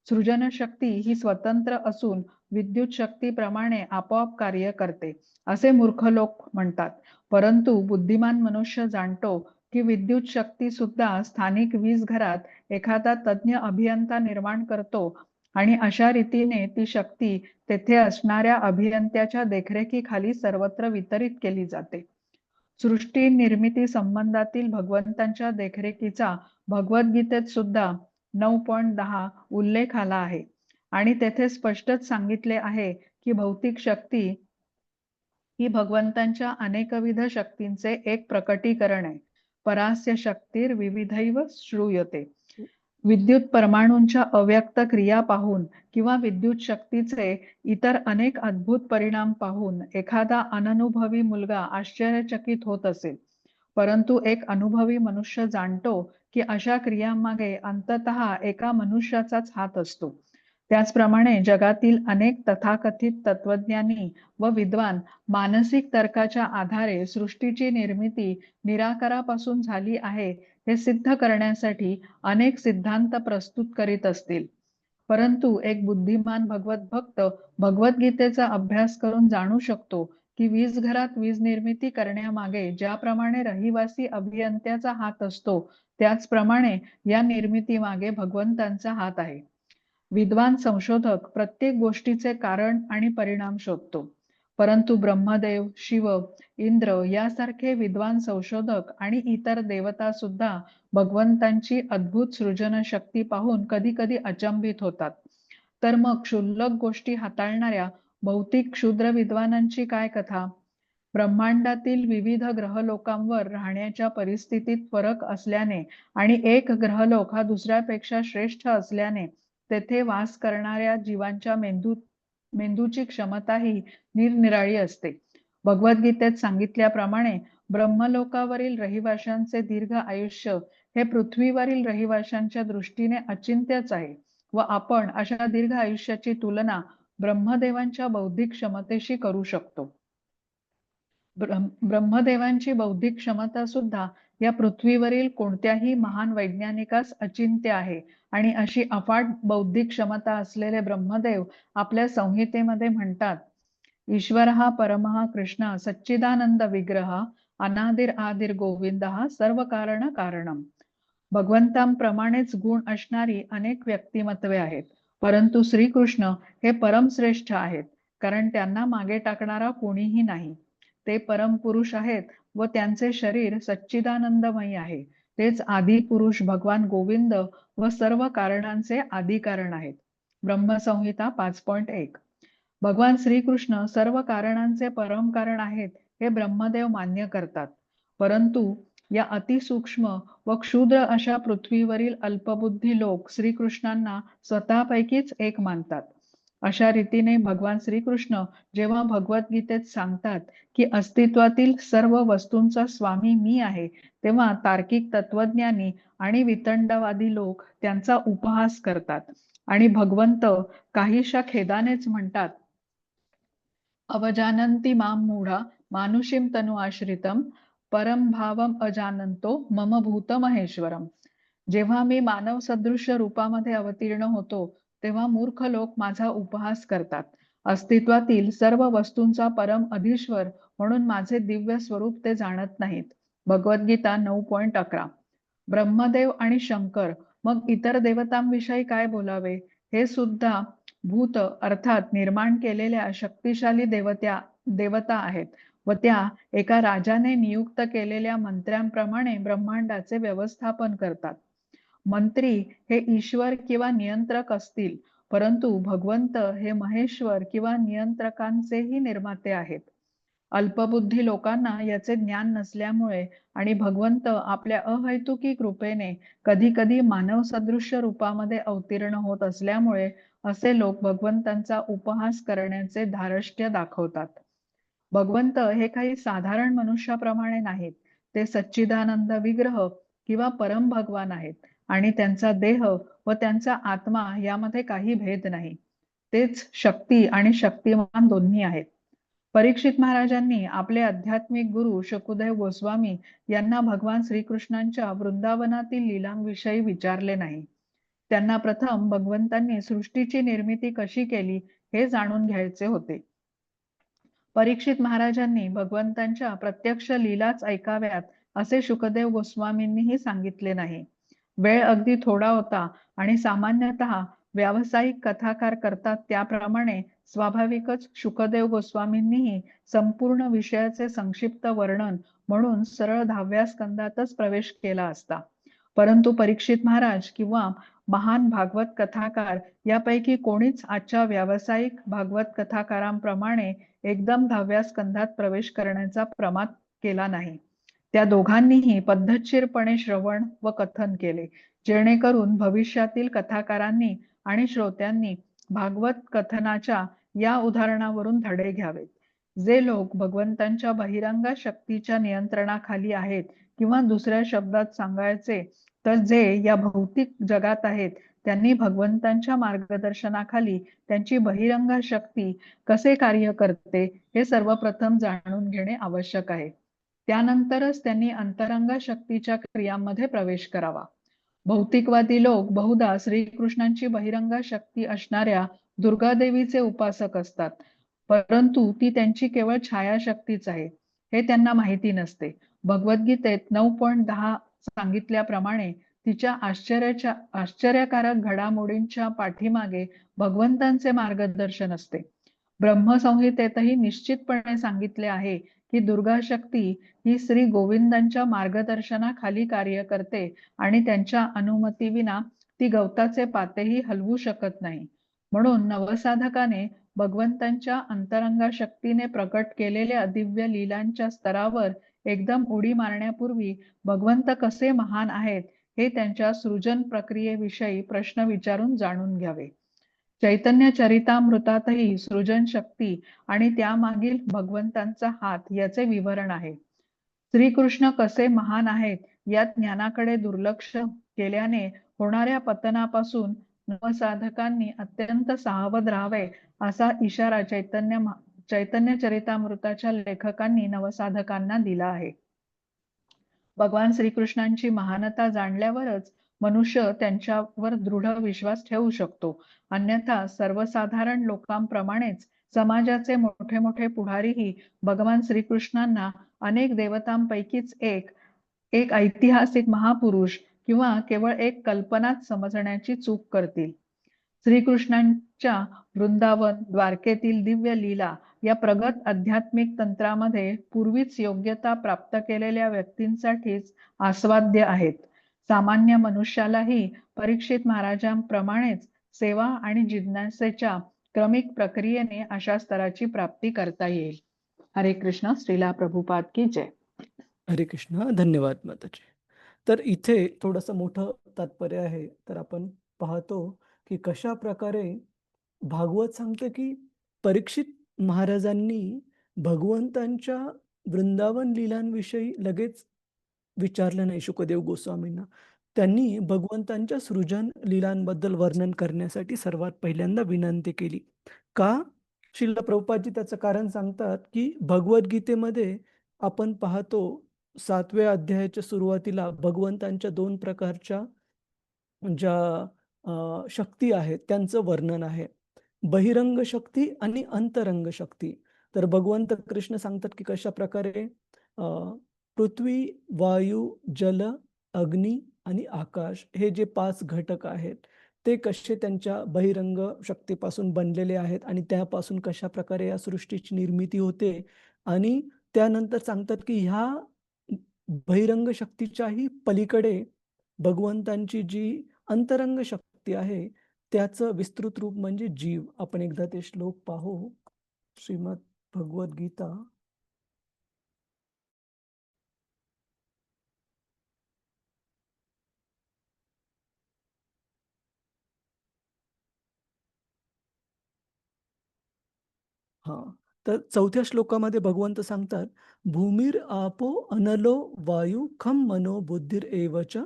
सृजनशक्ती ही स्वतंत्र असून विद्युत शक्तीप्रमाणे आपोआप कार्य करते असे मूर्ख लोक म्हणतात. परंतु बुद्धिमान मनुष्य जाणतो की विद्युत शक्ती सुद्धा स्थानिक वीज घरात एखादा तज्ञ अभियंता निर्माण करतो, आणि अशा रीतीने ती शक्ती तेथे असणाऱ्या अभियंत्याच्या देखरेखीखाली सर्वत्र वितरित केली जाते. सृष्टी निर्मिती संबंधातील भगवंतांच्या देखरेखीचा भगवद्गीतेत सुद्धा 9.10 उल्लेख आला आहे, आणि तेथे स्पष्टच सांगितले आहे की भौतिक शक्ती ही भगवंतांच्या अनेकविध शक्तींचे एक प्रकटीकरण आहे. परास्य शक्तीर विविधैव श्रूयते. विद्युत परमाणूंच्या अव्यक्त क्रिया पाहून किंवा विद्युत शक्तीचे इतर अनेक अद्भुत परिणाम पाहून एखादा अननुभवी मुलगा आश्चर्यचकित होत असेल, परंतु एक अनुभवी मनुष्य जाणतो की अशा क्रियांमागे अंततः एका मनुष्याचाच हात असतो. त्याचप्रमाणे जगातील अनेक तथाकथित तत्वज्ञानी व विद्वान मानसिक तर्काच्या आधारे सृष्टीची निर्मिती निराकारापासून झाली आहे हे सिद्ध करण्यासाठी अनेक सिद्धांत प्रस्तुत करीत असतील. परंतु एक बुद्धिमान भगवत भक्त भगवद्गीतेचा अभ्यास करून जाणू शकतो की वीज घरात वीज निर्मिती करण्यामागे ज्याप्रमाणे रहिवासी अभियंत्याचा हात असतो, त्याचप्रमाणे या निर्मितीमागे भगवंतांचा हात आहे. विद्वान संशोधक प्रत्येक गोष्टीचे कारण आणि परिणाम शोधतो, परंतु ब्रह्मदेव, शिव, इंद्र यासारखे विद्वान संशोधक आणि इतर देवता सुद्धा भगवंतांची अद्भुत सृजन शक्ती पाहून कधी कधी अचंबित होतात. तर मग क्षुल्लक गोष्टी हाताळणाऱ्या भौतिक क्षुद्र विद्वानांची काय कथा? ब्रह्मांडातील विविध ग्रहलोकांवर राहण्याच्या परिस्थितीत फरक असल्याने आणि एक ग्रहलोक हा दुसऱ्यापेक्षा श्रेष्ठ असल्याने तेथे वास करणाऱ्या जीवांच्या मेंदूची क्षमताही निरनिराळी असते. भगवद्गीतेत सांगितल्याप्रमाणे ब्रह्मलोकावरील रहिवाशांचे दीर्घ आयुष्य हे पृथ्वीवरील रहिवाशांच्या दृष्टीने अचिंत्यच आहे व आपण अशा दीर्घ आयुष्याची तुलना ब्रह्मदेवांच्या बौद्धिक क्षमतेशी करू शकतो. ब्रह्मदेवांची बौद्धिक क्षमता सुद्धा या पृथ्वीवरील कोणत्याही महान वैज्ञानिकास अचिंत्य आहे आणि अशी अफाट बौद्धिक क्षमता असलेले ब्रह्मदेव आपल्या संहितेमध्ये म्हणतात, ईश्वरः परमः कृष्ण सच्चिदानंद विग्रह अनादिर आदिर गोविंदः सर्व कारण कारणम. भगवंतांप्रमाणेच गुण असणारी अनेक व्यक्तिमत्वे आहेत, परंतु श्रीकृष्ण हे परमश्रेष्ठ आहेत, कारण त्यांना मागे टाकणारा कोणीही नाही. ते परम पुरुष आहेत व त्यांचे शरीर सच्चिदानंदमय आहे. तेच आदी पुरुष भगवान गोविंद व सर्व कारणांचे आदी कारण आहेत. ब्रह्मसंहिता 5.1. भगवान श्रीकृष्ण सर्व कारणांचे परम कारण आहेत हे ब्रह्मदेव मान्य करतात, परंतु या अतिसूक्ष्म व क्षुद्र अशा पृथ्वीवरील अल्पबुद्धी लोक श्रीकृष्णांना स्वतःपैकीच एक मानतात. अशा रीतीने भगवान श्रीकृष्ण जेव्हा भगवद्गीतेत सांगतात की अस्तित्वातील सर्व वस्तूंचा स्वामी मी आहे, तेव्हा तार्किक तत्वज्ञानी आणि वितंडवादी लोक त्यांचा उपहास करतात आणि भगवंत काहीशा खेदानेच म्हणतात, अवजानन्ति मां मूढा मानुषीं तनु आश्रितम परम भावम अजानंतो मम भूत महेश्वरम. जेव्हा मी मानव सदृश्य रूपामध्ये अवतीर्ण होतो तेव्हा मूर्ख लोक माझा उपहास करतात. अस्तित्वातील सर्व वस्तूंचा परम अधीश्वर म्हणून माझे दिव्य स्वरूप ते जाणत नाहीत. भगवद्गीता 9.11. ब्रह्मदेव आणि शंकर, मग इतर देवतांविषयी काय बोलावे, हे सुद्धा भूत अर्थात निर्माण केलेल्या शक्तिशाली देवता आहेत व त्या एका राजाने नियुक्त केलेल्या मंत्र्यांप्रमाणे ब्रह्मांडाचे व्यवस्थापन करतात. मंत्री हे ईश्वर किंवा नियंत्रक असतील, परंतु भगवंत हे महेश्वर किंवा नियंत्रकांचेही निर्माते आहेत. अल्पबुद्धी लोकांना याचे ज्ञान नसल्यामुळे आणि भगवंत आपल्या अहैतुकी कृपेने कधी कधी मानव सदृश्य रूपामध्ये अवतीर्ण होत असल्यामुळे असे लोक भगवंतांचा उपहास करण्याचे धार्ष्ट्य दाखवतात. भगवंत हे काही साधारण मनुष्याप्रमाणे नाहीत. ते सच्चिदानंद विग्रह किंवा परम भगवान आहेत आणि त्यांचा देह व त्यांचा आत्मा यामध्ये काही भेद नाही. तेच शक्ती आणि शक्तिमान दोन्ही आहेत. परीक्षित महाराजांनी आपले आध्यात्मिक गुरु शुकदेव गोस्वामी यांना भगवान श्रीकृष्णांच्या वृंदावनातील लीलांविषयी विचारले नाही. त्यांना प्रथम भगवंतांनी सृष्टीची निर्मिती कशी केली हे जाणून घ्यायचे होते. परीक्षित महाराजांनी भगवंतांच्या प्रत्यक्ष लीलाच ऐकाव्यात असे शुकदेव गोस्वामींनीही सांगितले नाही. वेळ अगदी थोडा होता आणि सामान्यतः व्यावसायिक कथाकार करतात त्याप्रमाणे स्वाभाविकच शुकदेव गोस्वामींनीही संपूर्ण विषयाचे संक्षिप्त वर्णन म्हणून सरळ 10व्या स्कंदातच प्रवेश केला असता. परंतु परीक्षित महाराज किंवा महान भागवत कथाकार यापैकी कोणीच आजच्या व्यावसायिक भागवत कथाकारांप्रमाणे एकदम 10व्या स्कंदात प्रवेश करण्याचा प्रमाद केला नाही. त्या दोघांनीही पद्धतशीरपणे श्रवण व कथन केले, जेणेकरून भविष्यातील कथाकारांनी आणि श्रोत्यांनी भागवत कथनाच्या या उदाहरणावरून धडे घ्यावेत. जे लोक भगवंतांच्या बहिरंग शक्तीच्या नियंत्रणाखाली आहेत किंवा दुसऱ्या शब्दात सांगायचे तर जे या भौतिक जगात आहेत, त्यांनी भगवंतांच्या मार्गदर्शनाखाली त्यांची बहिरंग शक्ती कसे कार्य करते हे सर्वप्रथम जाणून घेणे आवश्यक आहे. त्यानंतरच त्यांनी अंतरंग शक्तीच्या क्रियांमध्ये प्रवेश करावा. भौतिकवादी लोक बहुधा श्रीकृष्णांची बहिरंग शक्ती असणाऱ्या दुर्गादेवीचे उपासक असतात, परंतु ती त्यांची केवळ छायाशक्तीच आहे हे त्यांना माहिती नसते. भगवद्गीतेत 9.10 सांगितल्याप्रमाणे तिच्या आश्चर्यकारक घडामोडींच्या पाठीमागे भगवंतांचे मार्गदर्शन असते. ब्रह्मसंहितेतही निश्चितपणे सांगितले आहे की दुर्गा शक्ती ही श्री गोविंदांच्या मार्गदर्शनाखाली कार्य करते आणि त्यांच्या अनुमतीविना ती गवताचे पातेही हलवू शकत नाही. म्हणून नवसाधकाने भगवंतांच्या अंतरंगा शक्तीने प्रकट केलेल्या दिव्य लीलांच्या स्तरावर एकदम उडी मारण्यापूर्वी भगवंत कसे महान आहेत हे त्यांच्या सृजन प्रक्रियेविषयी प्रश्न विचारून जाणून घ्यावे. चैतन्य चरितामृतातही सृजन शक्ती आणि त्यामागील भगवंतांचा हात याचे विवरण आहे. श्रीकृष्ण कसे महान आहेत या ज्ञानाकडे दुर्लक्ष केल्याने होणाऱ्या पतनापासून नवसाधकांनी अत्यंत सावध राहावे असा इशारा चैतन्य चरितामृताच्या लेखकांनी नवसाधकांना दिला आहे. भगवान श्रीकृष्णांची महानता जाणल्यावरच मनुष्य त्यांच्यावर दृढ विश्वास ठेवू शकतो. अन्यथा सर्वसाधारण लोकांप्रमाणेच समाजाचे मोठे मोठे पुढारीही भगवान श्रीकृष्णांना अनेक देवतांपैकीच एक ऐतिहासिक महापुरुष किंवा केवळ एक कल्पनाच समजण्याची चूक करतील. श्रीकृष्णांच्या वृंदावन द्वारकेतील दिव्य लीला या प्रगत आध्यात्मिक तंत्रामध्ये पूर्वीच योग्यता प्राप्त केलेल्या व्यक्तींसाठीच आस्वाद्य आहेत. सामान्य मनुष्यालाही परीक्षित महाराजांप्रमाणेच सेवा आणि जिज्ञासेच्या क्रमिक प्रक्रियेने अशा स्तराची प्राप्ती करता येईल. हरे कृष्ण. श्रीला प्रभुपाद की जय. हरे कृष्ण. धन्यवाद माताजी. तर इथे थोडंसं मोठं तात्पर्य आहे. तर आपण पाहतो की कशा प्रकारे भागवत सांगते की परीक्षित महाराजांनी भगवंतांच्या वृंदावन लीलांविषयी लगेच विचारलं नाही शुकदेव गोस्वामींना. त्यांनी भगवंतांच्या सृजन लीलांबद्दल वर्णन करण्यासाठी सर्वात पहिल्यांदा विनंती केली. का? श्रील प्रभुपादजी त्याचं कारण सांगतात की भगवद्गीतेमध्ये आपण पाहतो 7व्या अध्यायाच्या सुरुवातीला भगवंतांच्या 2 प्रकारच्या ज्या शक्ती आहेत त्यांचं वर्णन आहे. बहिरंग शक्ती आणि अंतरंग शक्ती. तर भगवंत कृष्ण सांगतात की कशा प्रकारे पृथ्वी, वायू, जल, अग्नी आणि आकाश हे जे 5 घटक आहेत ते कसे त्यांच्या बहिरंग शक्तीपासून बनलेले आहेत आणि त्यापासून कशा प्रकारे या सृष्टीची निर्मिती होते. आणि त्यानंतर सांगतात की ह्या बहिरंग शक्तीच्याही पलीकडे भगवंतांची जी अंतरंग शक्ती आहे त्याचं विस्तृत रूप म्हणजे जीव. आपण एकदा ते श्लोक पाहू. श्रीमद भगवद्गीता तर 4थ्या श्लोकामध्ये भगवंत सांगतात भूमिर आपो अनलो वायू खम मनो बुद्धिर एवच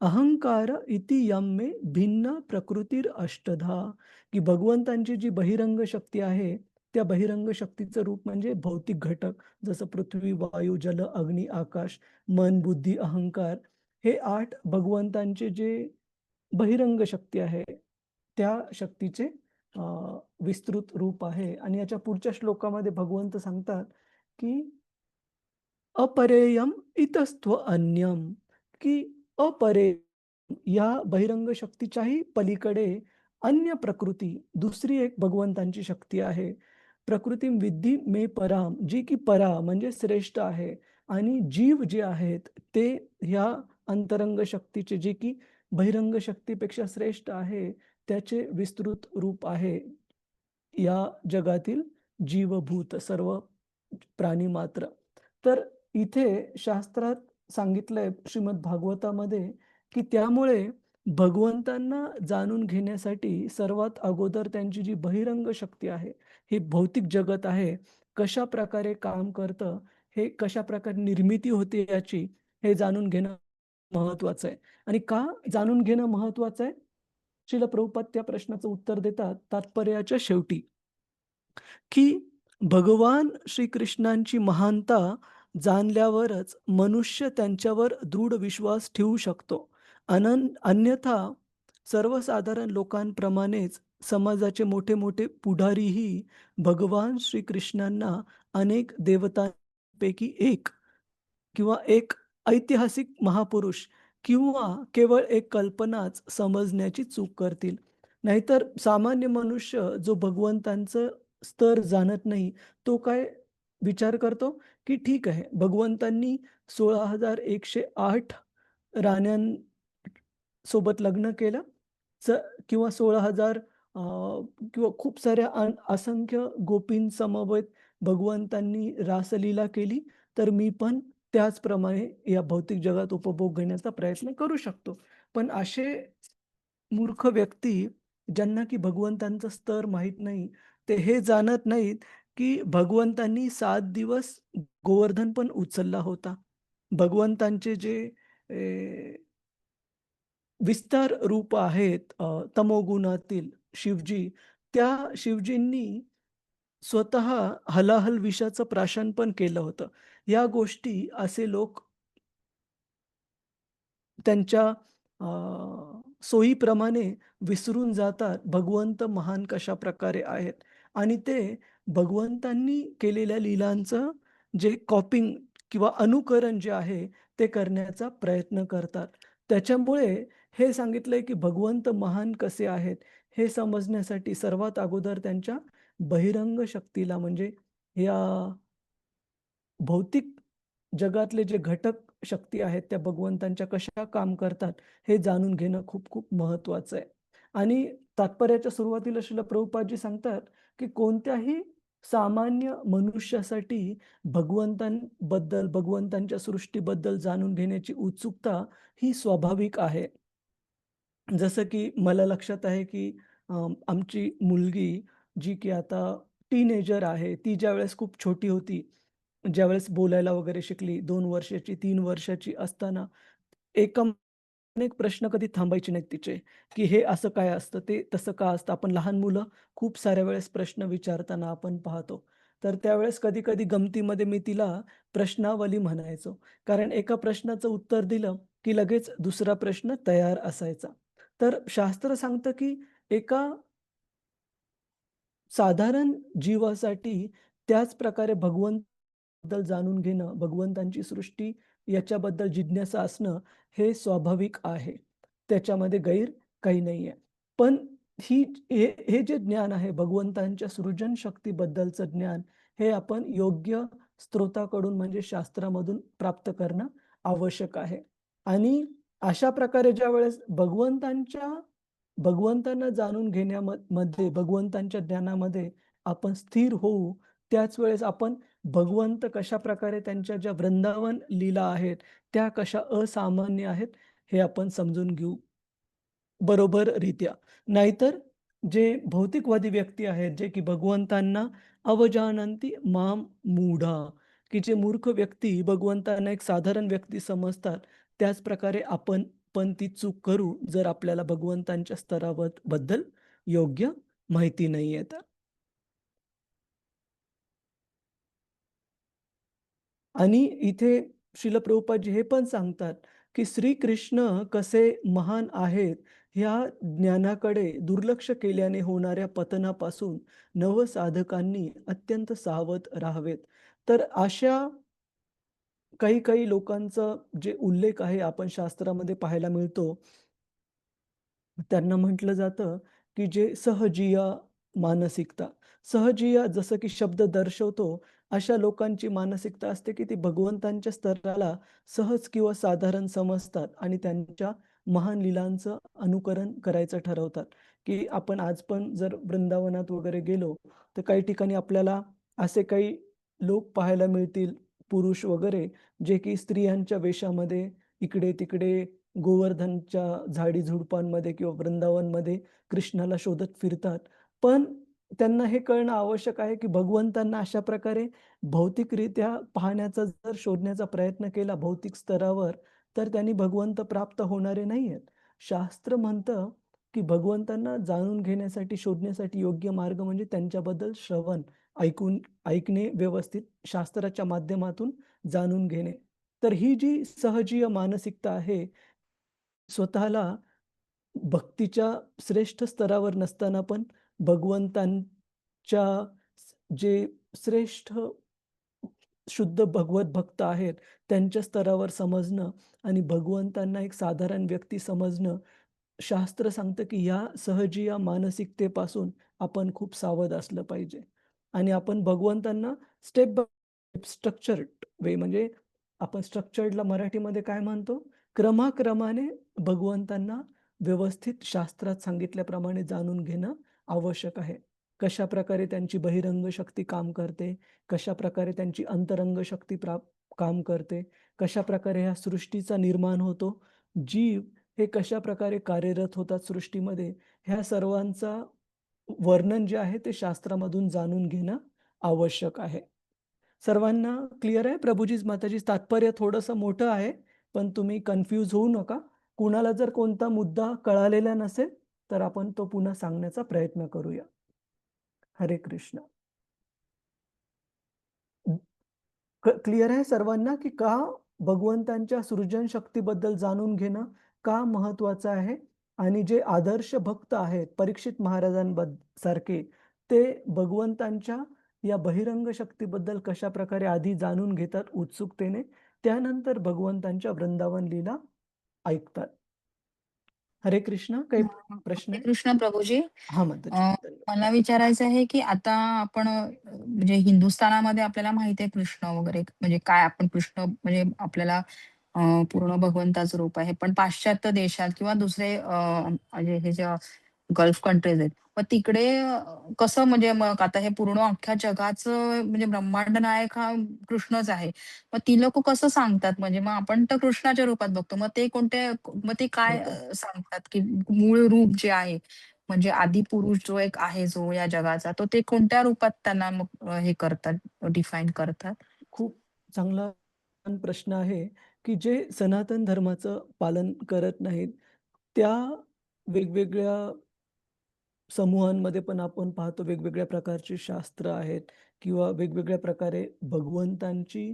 अहंकार इति यम मे भिन्न प्रकृतीर अष्टधा. की भगवंतांची जी बहिरंग शक्ती आहे त्या बहिरंग शक्तीचं रूप म्हणजे भौतिक घटक जसं पृथ्वी, वायू, जल, अग्नी, आकाश, मन, बुद्धी, अहंकार हे 8 भगवंतांचे जे बहिरंग शक्ती आहे त्या शक्तीचे विस्तृत रूप आहे. आणि याच्या पुढच्या श्लोकामध्ये भगवंत सांगतात की अपरेयम इतस्त्व अन्यम. की अपरे या बहिरंग शक्तीच्याही पलीकडे अन्य प्रकृती दुसरी एक भगवंतांची शक्ती आहे. प्रकृती विद्धी मे पराम, जी की परा म्हणजे श्रेष्ठ आहे. आणि जीव जे आहेत ते ह्या अंतरंग शक्तीचे जे की बहिरंग शक्तीपेक्षा श्रेष्ठ आहे त्याचे विस्तृत रूप आहे. या जगातील जीवभूत सर्व प्राणी मात्र. तर इथे शास्त्रात सांगितलंय श्रीमद भागवतामध्ये की त्यामुळे भगवंतांना जाणून घेण्यासाठी सर्वात अगोदर त्यांची जी बहिरंग शक्ती आहे ही भौतिक जगत आहे कशा प्रकारे काम करतं, हे कशा प्रकारे निर्मिती होते याची हे जाणून घेणं महत्वाचं आहे. आणि का जाणून घेणं महत्वाचं आहे? श्रील प्रभुपाद त्या प्रश्नाचं उत्तर देतात तात्पर्याच्या शेवटी की भगवान श्रीकृष्णांची महानता जाणल्यावरच मनुष्य त्यांच्यावर दृढ विश्वास ठेवू शकतो. अन्यथा सर्वसाधारण लोकांप्रमाणेच समाजाचे मोठे मोठे पुढारीही भगवान श्रीकृष्णांना अनेक देवतांपैकी एक किंवा एक ऐतिहासिक महापुरुष किंवा केवळ एक कल्पनाच समजण्याची चूक करतील. नाहीतर सामान्य मनुष्य जो भगवंतांचं स्तर जाणत नाही तो काय विचार करतो की ठीक आहे भगवंतांनी 16,108 राण्यांसोबत लग्न केलं किंवा 16,000 किंवा खूप साऱ्या असंख्य गोपींसमवेत भगवंतांनी रासलीला केली, तर मी पण त्याचप्रमाणे या भौतिक जगात उपभोग घेण्याचा प्रयत्न करू शकतो. पण असे मूर्ख व्यक्ती ज्यांना की भगवंतांचा स्तर माहीत नाही, ते हे जाणत नाहीत, की भगवंतांनी 7 दिवस गोवर्धन पण उचलला होता. भगवंतांचे जे विस्तार रूप आहेत तमोगुणातील शिवजी, त्या शिवजींनी स्वतः हलाहल विषाचं प्राशन पण केलं होतं. या गोष्टी असे लोक त्यांच्या सोयीप्रमाणे विसरून जातात, भगवंत महान कशाप्रकारे आहेत आणि ते भगवंतांनी केलेल्या लीलांचं जे कॉपिंग किंवा अनुकरण जे आहे, ते करण्याचा प्रयत्न करतात. त्याच्यामुळे हे सांगितलंय, की भगवंत महान कसे आहेत, हे समजण्यासाठी सर्वात अगोदर त्यांच्या बहिरंग शक्तीला म्हणजे या भौतिक जगातले जे घटक शक्ती आहेत, त्या भगवंतांच्या कशा काम करतात, हे जाणून घेणं खूप खूप महत्त्वाचं आहे. आणि तात्पर्याच्या सुरुवातीला श्रील प्रभुपादजी सांगतात, की कोणत्याही सामान्य मनुष्यासाठी भगवंतांबद्दल, भगवंतांच्या सृष्टीबद्दल जाणून घेण्याची उत्सुकता ही स्वाभाविक आहे. जसं की मला लक्षात आहे, की आमची मुलगी जी की आता टीनेजर आहे, ती ज्यावेळेस खूप छोटी होती, ज्यावेळेस बोलायला वगैरे शिकली 2 वर्षाची, 3 वर्षाची असताना अनेक प्रश्न कधी थांबायचे नाहीत तिचे, की हे असं काय असतं? ते तसं का असतं? आपण लहान मुलं खूप साऱ्या वेळेस प्रश्न विचारताना आपण पाहतो. तर त्यावेळेस कधी-कधी गमतीमध्ये मी तिला प्रश्नावली म्हणायचो. कारण एका प्रश्नाचं उत्तर दिलं, की लगेच दुसरा प्रश्न तयार असायचा. तर शास्त्र सांगतं, की एका साधारण जीवासाठी त्याच प्रकारे भगवंताबद्दल जाणून घेणं, भगवंतांची सृष्टी याच्याबद्दल जिज्ञासा असणं हे स्वाभाविक आहे. त्याच्यामध्ये गैर काही नाहीये. पण ही हे हे जे ज्ञान आहे भगवंतांच्या सृजन शक्तीबद्दलचं ज्ञान, हे आपण योग्य स्रोताकडून म्हणजे शास्त्रामधून प्राप्त करणं आवश्यक आहे. आणि अशा प्रकारे ज्यावेळेस भगवंतांना जाणून मध्ये, भगवंतांच्या ज्ञानामध्ये आपण स्थिर होऊ, त्याच वेळेस आपण भगवंत कशाप्रकारे त्यांच्या ज्या वृंदावन लीला आहेत, त्या कशा असामान्य आहेत, हे आपण समजून घेऊ बरोबररित्या. नाहीतर जे भौतिकवादी व्यक्ती आहेत, जे की भगवंतांना अवजानन्ति माम मूढा, की जे मूर्ख व्यक्ती भगवंतांना एक साधारण व्यक्ती समजतात, त्याच प्रकारे आपण पण ती चूक करू, जर आपल्याला भगवंतांच्या बद्दल योग्य माहिती नाहीये तर. आणि इथे श्रील प्रभुपादजी हे पण सांगतात, की श्रीकृष्ण कसे महान आहेत, ह्या ज्ञानाकडे दुर्लक्ष केल्याने होणाऱ्या पतनापासून नवसाधकांनी अत्यंत सावध राहावेत. तर अशा काही-काही लोकांचा जे उल्लेख आहे आपण शास्त्रामध्ये पाहायला मिळतो. त्यांना म्हटलं जातं, की जे सहजीया मानसिकता. सहजीया जसं की शब्द दर्शवतो, अशा लोकांची मानसिकता असते, की ती भगवंतांच्या स्तराला सहज किंवा साधारण समजतात आणि त्यांच्या महान लीलांचं अनुकरण करायचं ठरवतात, की आपण आज पण जर वृंदावनात वगैरे गेलो, तर काही ठिकाणी आपल्याला असे काही लोक पाहायला मिळतील, पुरुष वगैरे, जे की स्त्रियांच्या वेशामध्ये इकडे-तिकडे गोवर्धनच्या झाडी-झुडपांमध्ये किंवा वृंदावनमध्ये कृष्णाला शोधत फिरतात. पण त्यांना हे कळणं आवश्यक आहे, की भगवंतांना अशा प्रकारे भौतिकरित्या पाहण्याचा जर शोधण्याचा प्रयत्न केला भौतिक स्तरावर, तर त्यांनी भगवंत प्राप्त होणारे नाहीयेत. शास्त्र म्हणतं, की भगवंतांना जाणून घेण्यासाठी, शोधण्यासाठी योग्य मार्ग म्हणजे त्यांच्याबद्दल श्रवण, ऐकणे व्यवस्थित शास्त्राच्या माध्यमातून जाणून घेणे. तर ही जी सहजीय मानसिकता आहे, स्वतःला भक्तीच्या श्रेष्ठ स्तरावर नसताना पण भगवंतांच्या जे श्रेष्ठ शुद्ध भगवत भक्त आहेत, त्यांच्या स्तरावर समजणं आणि भगवंतांना एक साधारण व्यक्ती समजणं, शास्त्र सांगतं, की या सहजीय मानसिकतेपासून आपण खूप सावध असलं पाहिजे. आणि आपण भगवंतांना step by step structured way म्हणजे आपण स्ट्रक्चर्डला मराठीमध्ये काय म्हणतो? क्रमाक्रमाने भगवंतांना व्यवस्थित शास्त्रात सांगितल्याप्रमाणे जाणून घेणं आवश्यक आहे. कशा प्रकारे त्यांची बहिरंग शक्ती काम करते, कशा प्रकारे त्यांची अंतरंग शक्ती काम करते, कशा प्रकारे ह्या सृष्टीचा निर्माण होतो, जीव हे कशा प्रकारे कार्यरत होतात सृष्टीमध्ये, ह्या सर्वांचा वर्णन जे आहे ते शास्त्रामधून जाणून घेणं आवश्यक आहे. सर्वांना क्लिअर आहे? प्रभुजी माताजी, तात्पर्य थोडंसं मोठं आहे, पण तुम्ही कन्फ्यूज होऊ नका. कुणाला जर कोणता मुद्दा कळालेला नसेल, तर आपण तो पुन्हा सांगण्याचा प्रयत्न करूया. हरे कृष्ण. क्लिअर आहे सर्वांना की का भगवंतांच्या सृजन शक्तीबद्दल जाणून घेणं का महत्वाचं आहे? आणि जे आदर्श भक्त आहेत परीक्षित सारखे, ते भगवंतांच्या या बहिरंग शक्तीबद्दल कशा प्रकारे आधी जाणून घेतात उत्सुकतेने, त्यानंतर भगवंतांच्या वृंदावन लीला ऐकतात. हरे कृष्ण. काही प्रश्न? हरे कृष्ण प्रभूजी. हा माताजी. धन्यवाद. मला विचारायचं आहे की आता आपण म्हणजे हिंदुस्थानामध्ये आपल्याला माहिती आहे कृष्ण वगैरे म्हणजे काय आपण कृष्ण म्हणजे आपल्याला पूर्ण भगवंताचं रूप आहे. पण पाश्चात्य देशात किंवा दुसरे म्हणजे हे जे गल्फ कंट्रीज आहेत, मग तिकडे कसं म्हणजे मग आता हे पूर्ण अख्ख्या जगाचं म्हणजे ब्रह्मांड नायक हा कृष्णच आहे. मग ती लोक कसं सांगतात म्हणजे मग आपण तर कृष्णाच्या रूपात बघतो. मग ते कोणते मग ते काय सांगतात की मूळ रूप जे आहे म्हणजे आदिपुरुष जो एक आहे जो या जगाचा तो ते कोणत्या रूपात त्यांना मग हे करतात डिफाईन करतात? खूप चांगला प्रश्न आहे की जे सनातन धर्माचं पालन करत नाहीत, त्या वेगवेगळ्या समूहांमध्ये पण आपण पाहतो वेगवेगळ्या प्रकारची शास्त्र आहेत किंवा वेगवेगळ्या प्रकारे भगवंतांची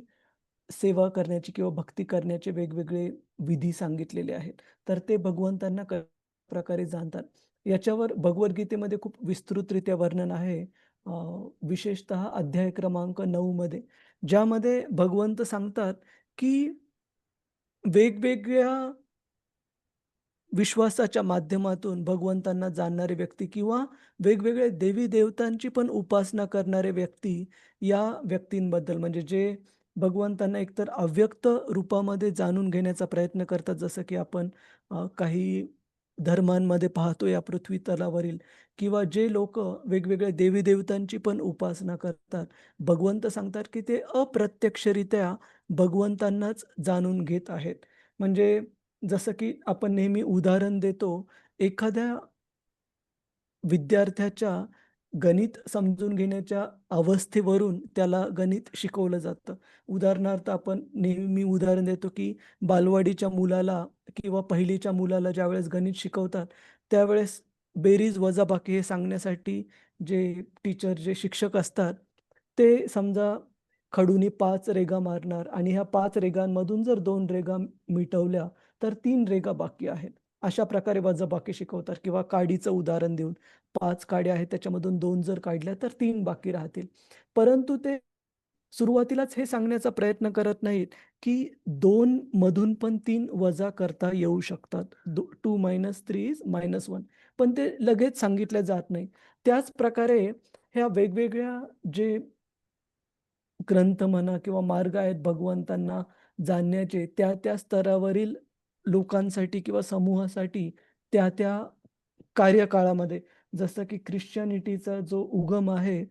सेवा करण्याची किंवा भक्ती करण्याचे वेगवेगळे विधी सांगितलेले आहेत. तर ते भगवंतांना प्रकारे जाणतात. याच्यावर भगवद्गीतेमध्ये खूप विस्तृतरित्या वर्णन आहे. विशेषतः अध्याय क्रमांक 9 मध्ये, ज्यामध्ये भगवंत सांगतात की वेगवेगळ्या विश्वासाच्या माध्यमातून भगवंतांना जाणणारे व्यक्ती किंवा वेगवेगळे देवी देवतांची पण उपासना करणारे व्यक्ती, या व्यक्तींबद्दल म्हणजे जे भगवंतांना एकतर अव्यक्त रूपामध्ये जाणून घेण्याचा प्रयत्न करतात, जसं की आपण काही धर्मांमध्ये पाहतो या पृथ्वी तलावरील, किंवा जे लोक वेगवेगळ्या देवी देवतांची पण उपासना करतात, भगवंत सांगतात की ते अप्रत्यक्षरित्या भगवंतांनाच जाणून घेत आहेत. म्हणजे जसं की आपण नेहमी उदाहरण देतो, एखाद्या विद्यार्थ्याच्या गणित समजून घेण्याच्या अवस्थेवरून त्याला गणित शिकवलं जातं. उदाहरणार्थ आपण नेहमी उदाहरण देतो, की बालवाडीच्या मुलाला किंवा पहिलीच्या मुलाला ज्यावेळेस गणित शिकवतात, त्यावेळेस बेरीज वजाबाकी हे सांगण्यासाठी जे टीचर, जे शिक्षक असतात, ते समजा खडूनी 5 रेघा मारणार आणि ह्या 5 रेघांमधून जर 2 रेघा मिटवल्या, तर 3 रेघा बाकी आहेत. अशा प्रकारे वजाबाकी शिकवतात किंवा काडीचं उदाहरण देऊन 5 काड्या आहेत त्याच्यामधून 2 जर काढल्या तर 3 बाकी राहतील. परंतु ते सुरुवातीलाच हे सांगण्याचा प्रयत्न करत नाहीत, की 2 मधून पण 3 वजा करता येऊ शकतात. 2 - 3 इज -1. पण ते लगेच सांगितलं जात नाही. त्याच प्रकारे ह्या वेगवेगळ्या जे ग्रंथ म्हणा किंवा मार्ग आहेत भगवंतांना जाणण्याचे, त्या स्तरावरील लोकांसाठी किंवा समूहासाठी त्या कार्यकाळामध्ये, जसं की ख्रिश्चनिटीचा जो उगम आहे,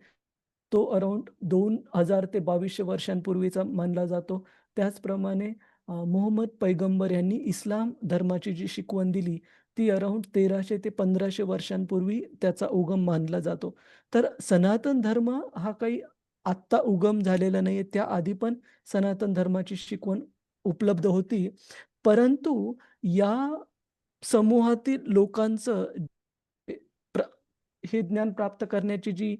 तो अराउंड 2000 ते 2200 वर्षांपूर्वीचा मानला जातो. त्याचप्रमाणे मोहम्मद पैगंबर यांनी इस्लाम धर्माची जी शिकवण दिली, ती अराउंड 1300 ते 1500 वर्षांपूर्वी त्याचा उगम मानला जातो. तर सनातन धर्म हा काही आत्ता उगम झालेला नाहीये. त्याआधी पण सनातन धर्माची शिकवण उपलब्ध होती. परंतु या समूहातील लोकांचं हे प्र हे ज्ञान प्राप्त करण्याची जी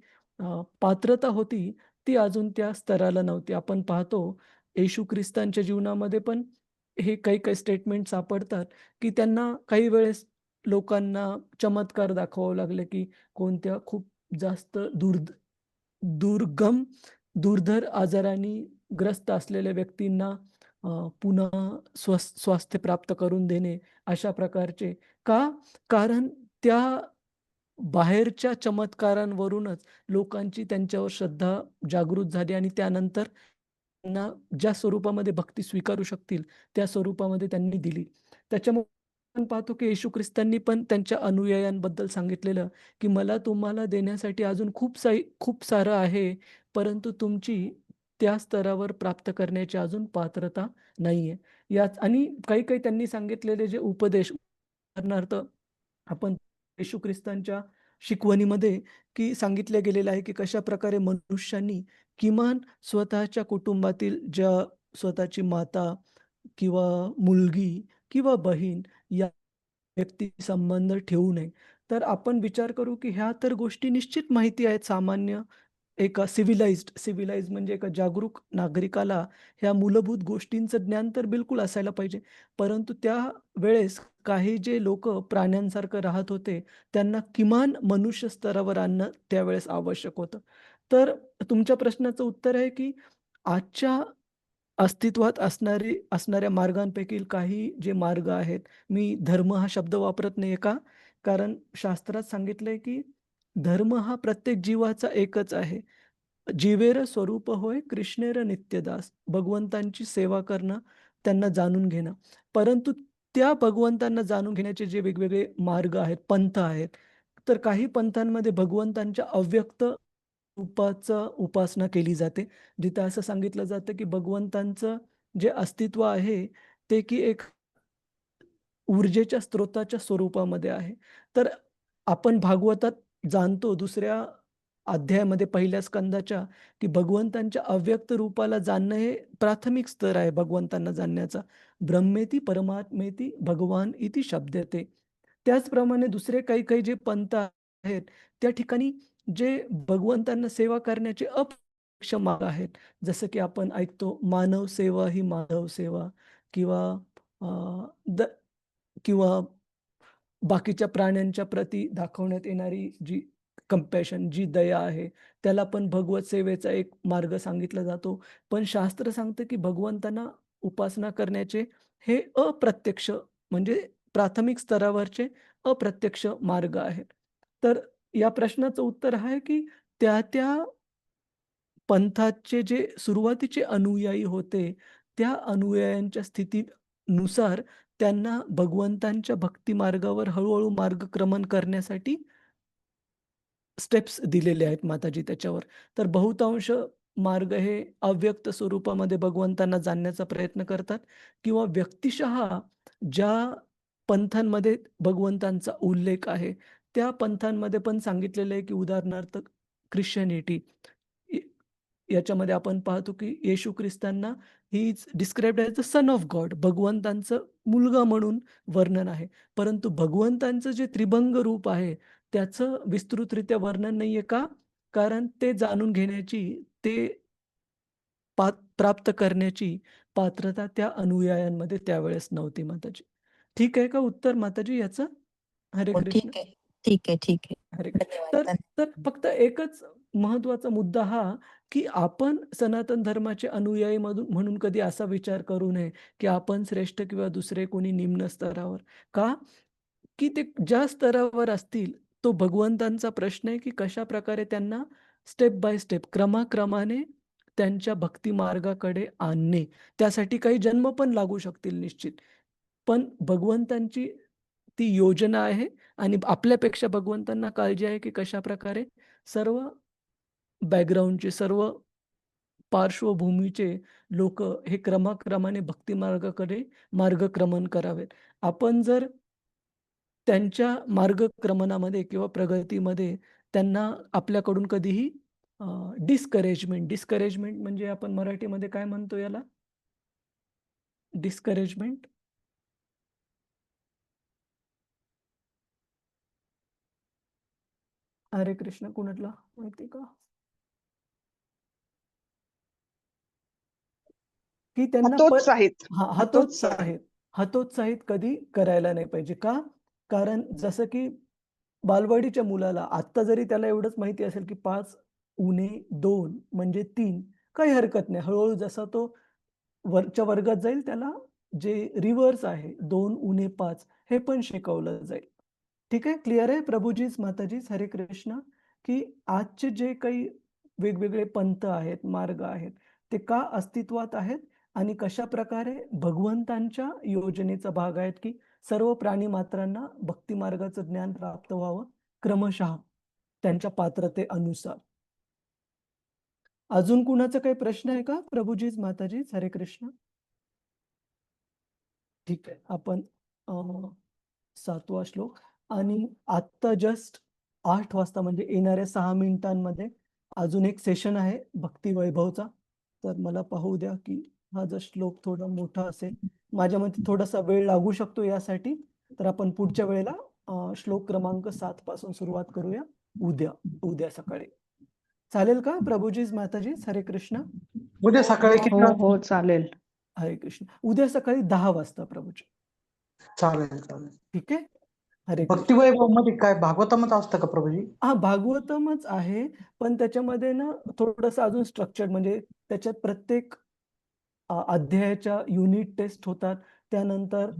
पात्रता होती, ती अजून त्या स्तराला नव्हती. आपण पाहतो येशू ख्रिस्तांच्या जीवनामध्ये पण हे काही-काही स्टेटमेंट सापडतात, की त्यांना काही वेळेस लोकांना चमत्कार दाखवावे लागले, की कोणत्या खूप जास्त दुर्गम, दुर्धर आजाराने ग्रस्त असलेल्या व्यक्तींना पुन्हा स्वास्थ्य प्राप्त करून देणे, अशा प्रकारचे. का? कारण त्या बाहेरच्या चमत्कारांवरूनच लोकांची त्यांच्यावर श्रद्धा जागृत झाली आणि त्यानंतर त्यांना ज्या स्वरूपामध्ये भक्ती स्वीकारू शकतील, त्या स्वरूपामध्ये त्यांनी दिली. त्याच्यामुळे आपण पाहतो की येशू ख्रिस्तांनी पण त्यांच्या अनुयायांबद्दल सांगितलेलं की मला तुम्हाला देण्यासाठी अजून खूप सारं आहे, परंतु तुमची त्या स्तरावर प्राप्त करण्याची अजून पात्रता नाहीये. याच आणि काही त्यांनी सांगितलेले जे उपदेश, उदाहरणार्थ आपण येशू ख्रिस्तांच्या शिकवणीमध्ये की सांगितलं गेलेलं आहे की कशाप्रकारे मनुष्यांनी किमान स्वतःच्या कुटुंबातील ज्या स्वतःची माता किंवा मुलगी किंवा बहीण या व्यक्ती संबंध ठेवू नये. तर आपण विचार करू की ह्या तर गोष्टी निश्चित माहिती आहेत सामान्य एका सिव्हिलाइज्ड म्हणजे एका जागरूक नागरिकाला ह्या मूलभूत गोष्टींचं ज्ञान तर बिलकुल असायला पाहिजे. परंतु त्यावेळेस काही जे लोकं प्राण्यांसारखं राहत होते, त्यांना किमान मनुष्य स्तरावर आणणं त्यावेळेस आवश्यक होतं. तर तुमच्या प्रश्नाचं उत्तर आहे की आजच्या अस्तित्वात असणाऱ्या मार्गांपैकी काही जे मार्ग आहेत, मी धर्म हा शब्द वापरत नाहीये का? कारण शास्त्रात सांगितलंय की धर्म हा प्रत्येक जीवाचा एकच आहे. जीवेर स्वरूप होय कृष्णेर नित्यदास. भगवंतांची सेवा करणं, त्यांना जाणून घेणं. परंतु त्या भगवंतांना जाणून घेण्याचे जे वेगवेगळे मार्ग आहेत, पंथ आहेत, तर काही पंथांमध्ये भगवंतांच्या अव्यक्त रूपाचं उपासना केली जाते. जिथं असं सांगितलं जातं, की भगवंतांचं जे अस्तित्व आहे, ते की एक ऊर्जेच्या स्रोताच्या स्वरूपामध्ये आहे. तर आपण भागवतात जाणतो दुसऱ्या अध्यायामध्ये पहिल्या स्कंदाच्या, की भगवंतांच्या अव्यक्त रूपाला जाणणं हे प्राथमिक स्तर आहे भगवंतांना जाणण्याचा. ब्रह्मेती परमात्मेती भगवान इति शब्दते. त्याचप्रमाणे दुसरे काही जे पंथ आहेत, त्या ठिकाणी जे भगवंतांना सेवा करण्याचे अप्रत्यक्ष मार्ग आहेत. जसं की आपण ऐकतो मानव सेवा ही माधव सेवा किंवा अ, द किंवा बाकीच्या प्राण्यांच्या प्रती दाखवण्यात येणारी जी कंपॅशन, जी दया आहे, त्याला पण भगवत सेवेचा एक मार्ग सांगितला जातो. पण शास्त्र सांगतं, की भगवंतांना उपासना करण्याचे हे अप्रत्यक्ष म्हणजे प्राथमिक स्तरावरचे अप्रत्यक्ष मार्ग आहेत. तर या प्रश्नाचं उत्तर आहे, की त्या पंथाचे जे सुरुवातीचे अनुयायी होते, त्या अनुयायांच्या स्थितीनुसार त्यांना भगवंतांच्या भक्ती मार्गावर हळू-हळू मार्गक्रमण करण्यासाठी स्टेप्स दिलेले आहेत माताजी त्याच्यावर. तर बहुतांश मार्ग हे अव्यक्त स्वरूपामध्ये भगवंतांना जाणण्याचा प्रयत्न करतात किंवा व्यक्तिशः ज्या पंथांमध्ये भगवंतांचा उल्लेख आहे, त्या पंथांमध्ये पण सांगितलेलं आहे, की उदाहरणार्थ ख्रिश्चनिटी याच्यामध्ये आपण पाहतो, की येशू ख्रिस्तांना ही is described as the son of God. भगवंतांचं मुलगा म्हणून वर्णन आहे. परंतु भगवंतांचं जे त्रिभंग रूप आहे, त्याचं विस्तृतरित्या वर्णन नाहीये का? कारण ते जाणून घेण्याची, ते प्राप्त करण्याची पात्रता त्या अनुयायांमध्ये त्यावेळेस नव्हती माताजी. ठीक आहे का उत्तर माताजी याचं? हरे हो, कृष्ण. ठीक आहे. ठीक आहे, ठीक आहे. हरे कृष्ण. धन्यवाद. तर धन्यवाद. तर फक्त एकच महत्त्वाचा मुद्दा हा, की आपण सनातन धर्माचे अनुयायी म्हणून कधी असा विचार करू नये, की आपण श्रेष्ठ किंवा दुसरे कोणी निम्न स्तरावर. का? की ते ज्या स्तरावर असतील, तो भगवंतांचा प्रश्न आहे, की कशाप्रकारे त्यांना स्टेप बाय स्टेप, क्रमाक्रमाने त्यांच्या भक्ती मार्गाकडे आणणे. त्यासाठी काही जन्म पण लागू शकतील निश्चित. पण भगवंतांची ती योजना आहे आणि आपल्यापेक्षा भगवंतांना काळजी आहे, की कशाप्रकारे सर्व बॅकग्राऊंडचे, सर्व पार्श्वभूमीचे लोकं हे क्रमाक्रमाने भक्ती मार्गाकडे मार्गक्रमण करावेत. आपण जर त्यांच्या मार्गक्रमणामध्ये किंवा प्रगतीमध्ये त्यांना आपल्याकडून कधीही डिस्करेजमेंट म्हणजे आपण मराठीमध्ये काय म्हणतो याला? डिस्करेजमेंट? हरे कृष्ण कुणाला माहिती का? की त्यांना हतोत्साहित हतोत्साहित हतोत्साहित कधी करायला नाही पाहिजे. का? कारण जसं की बालवाडीच्या मुलाला आत्ता जरी त्याला एवढंच माहिती असेल, की 5 उणे 2 म्हणजे 3 काही हरकत नाही. हळू जसा तो वरच्या वर्गात जाईल त्याला जे रिव्हर्स आहे 2 उणे 5 हे पण शिकवलं जाईल. ठीक आहे. क्लिअर आहे प्रभुजीच, माताजीच, हरे कृष्ण, की आजचे जे काही वेगवेगळे पंथ आहेत, मार्ग आहेत, ते का अस्तित्वात आहेत आणि कशा प्रकारे भगवंतांच्या योजनेचा भाग आहेत की सर्व प्राणी मात्रांना भक्ती मार्गाचं ज्ञान प्राप्त व्हावं क्रमशः त्यांच्या पात्रतेनुसार. अजून कुणाचा काही प्रश्न आहे का प्रभूजीज माताजीज? हरे कृष्ण. ठीक आहे, आपण 7वा श्लोक आणि आता जस्ट 8 वाजता म्हणजे येणाऱ्या 6 मिनिटांमध्ये अजून एक सेशन आहे भक्ती वैभवचा. तर मला पाहू द्या की हा जर श्लोक थोडा मोठा असेल, माझ्या मते थोडासा वेळ लागू शकतो यासाठी. तर आपण पुढच्या वेळेला श्लोक क्रमांक 7 पासून सुरुवात करूया उद्या सकाळी. चालेल का प्रभूजीज माताजीज? हरे कृष्ण. उद्या सकाळी किती हो वाजता? हो चालेल. हरे कृष्ण. उद्या सकाळी 10 वाजता प्रभूजी. चालेल चालेल. ठीक आहे. हरे कृष्ण. भक्तिवैभव मध्ये काय भागवतामध्ये असतं का प्रभूजी? हा भागवतमच आहे, पण त्याच्यामध्ये ना थोडंसं अजून स्ट्रक्चर्ड, म्हणजे त्याच्यात प्रत्येक अध्यायाच्या युनिट टेस्ट होतात. त्यानंतर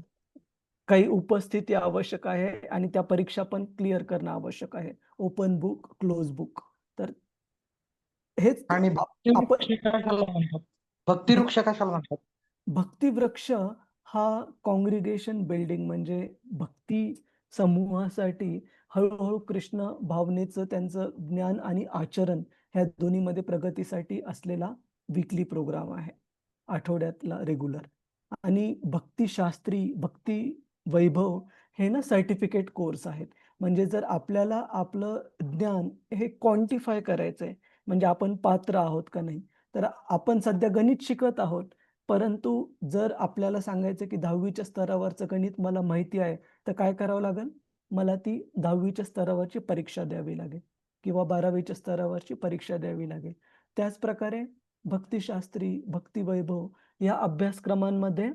काही उपस्थिती आवश्यक आहे आणि त्या परीक्षा पण क्लिअर करणं आवश्यक आहे. Open book, close book. तर हेच आणि आपण कशाला म्हणतात? भक्तिवृक्ष कशाला म्हणतात? भक्तिवृक्ष हा कॉंग्रिगेशन बिल्डिंग, म्हणजे भक्ती समूहासाठी हळूहळू कृष्ण भावनेचं त्यांचं ज्ञान आणि आचरण ह्या दोन्हीमध्ये प्रगतीसाठी असलेला वीकली प्रोग्राम आहे, आठवड्यातला रेग्युलर. आणि भक्तिशास्त्री, भक्ती वैभव हे ना सर्टिफिकेट कोर्स आहेत. म्हणजे जर आपल्याला आपलं ज्ञान हे क्वांटिफाय करायचं आहे, म्हणजे आपण पात्र आहोत का नाही. तर आपण सध्या गणित शिकत आहोत, परंतु जर आपल्याला सांगायचं की 10वीच्या स्तरावरचं गणित मला माहिती आहे, तर काय करावं लागेल? मला ती 10वीच्या स्तरावरची परीक्षा द्यावी लागेल किंवा 12वीच्या स्तरावरची परीक्षा द्यावी लागेल. त्याच प्रकारे भक्तिशास्त्री, भक्तिवैभव या अभ्यासक्रमांमध्ये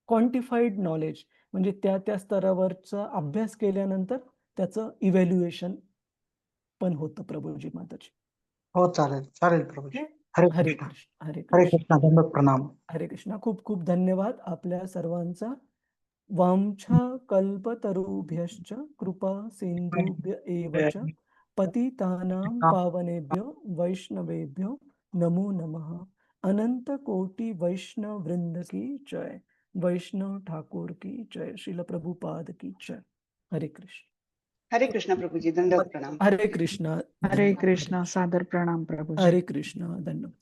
क्वांटिफाईड नॉलेज, म्हणजे त्या स्तरावरचा अभ्यास केल्यानंतर त्याचं इव्हॅल्युएशन पण होतं प्रभूजी माताजी. हो चालेल चालेल प्रभूजी. ओके? हरे हरे कृष्ण. कृष्ण. हरे हरे कृष्ण. कृष्ण. दंडवत प्रणाम. हरे कृष्ण. खूप खूप धन्यवाद आपल्या सर्वांचा. वांछा कल्पतरुभ्यश्च कृपा सिंधुभ्य एव च पतितानां पावनेभ्यो वैष्णवेभ्यो नमो नमः. अनंत कोटि वैष्णव वृंद की जय. वैष्णव ठाकुर की जय. श्रील प्रभुपाद की जय. हरे कृष्ण. हरे कृष्ण प्रभुजी. दंडवत प्रणाम. हरे कृष्ण. हरे कृष्ण. सादर प्रणाम प्रभूजी. हरे कृष्ण. धन्यवाद.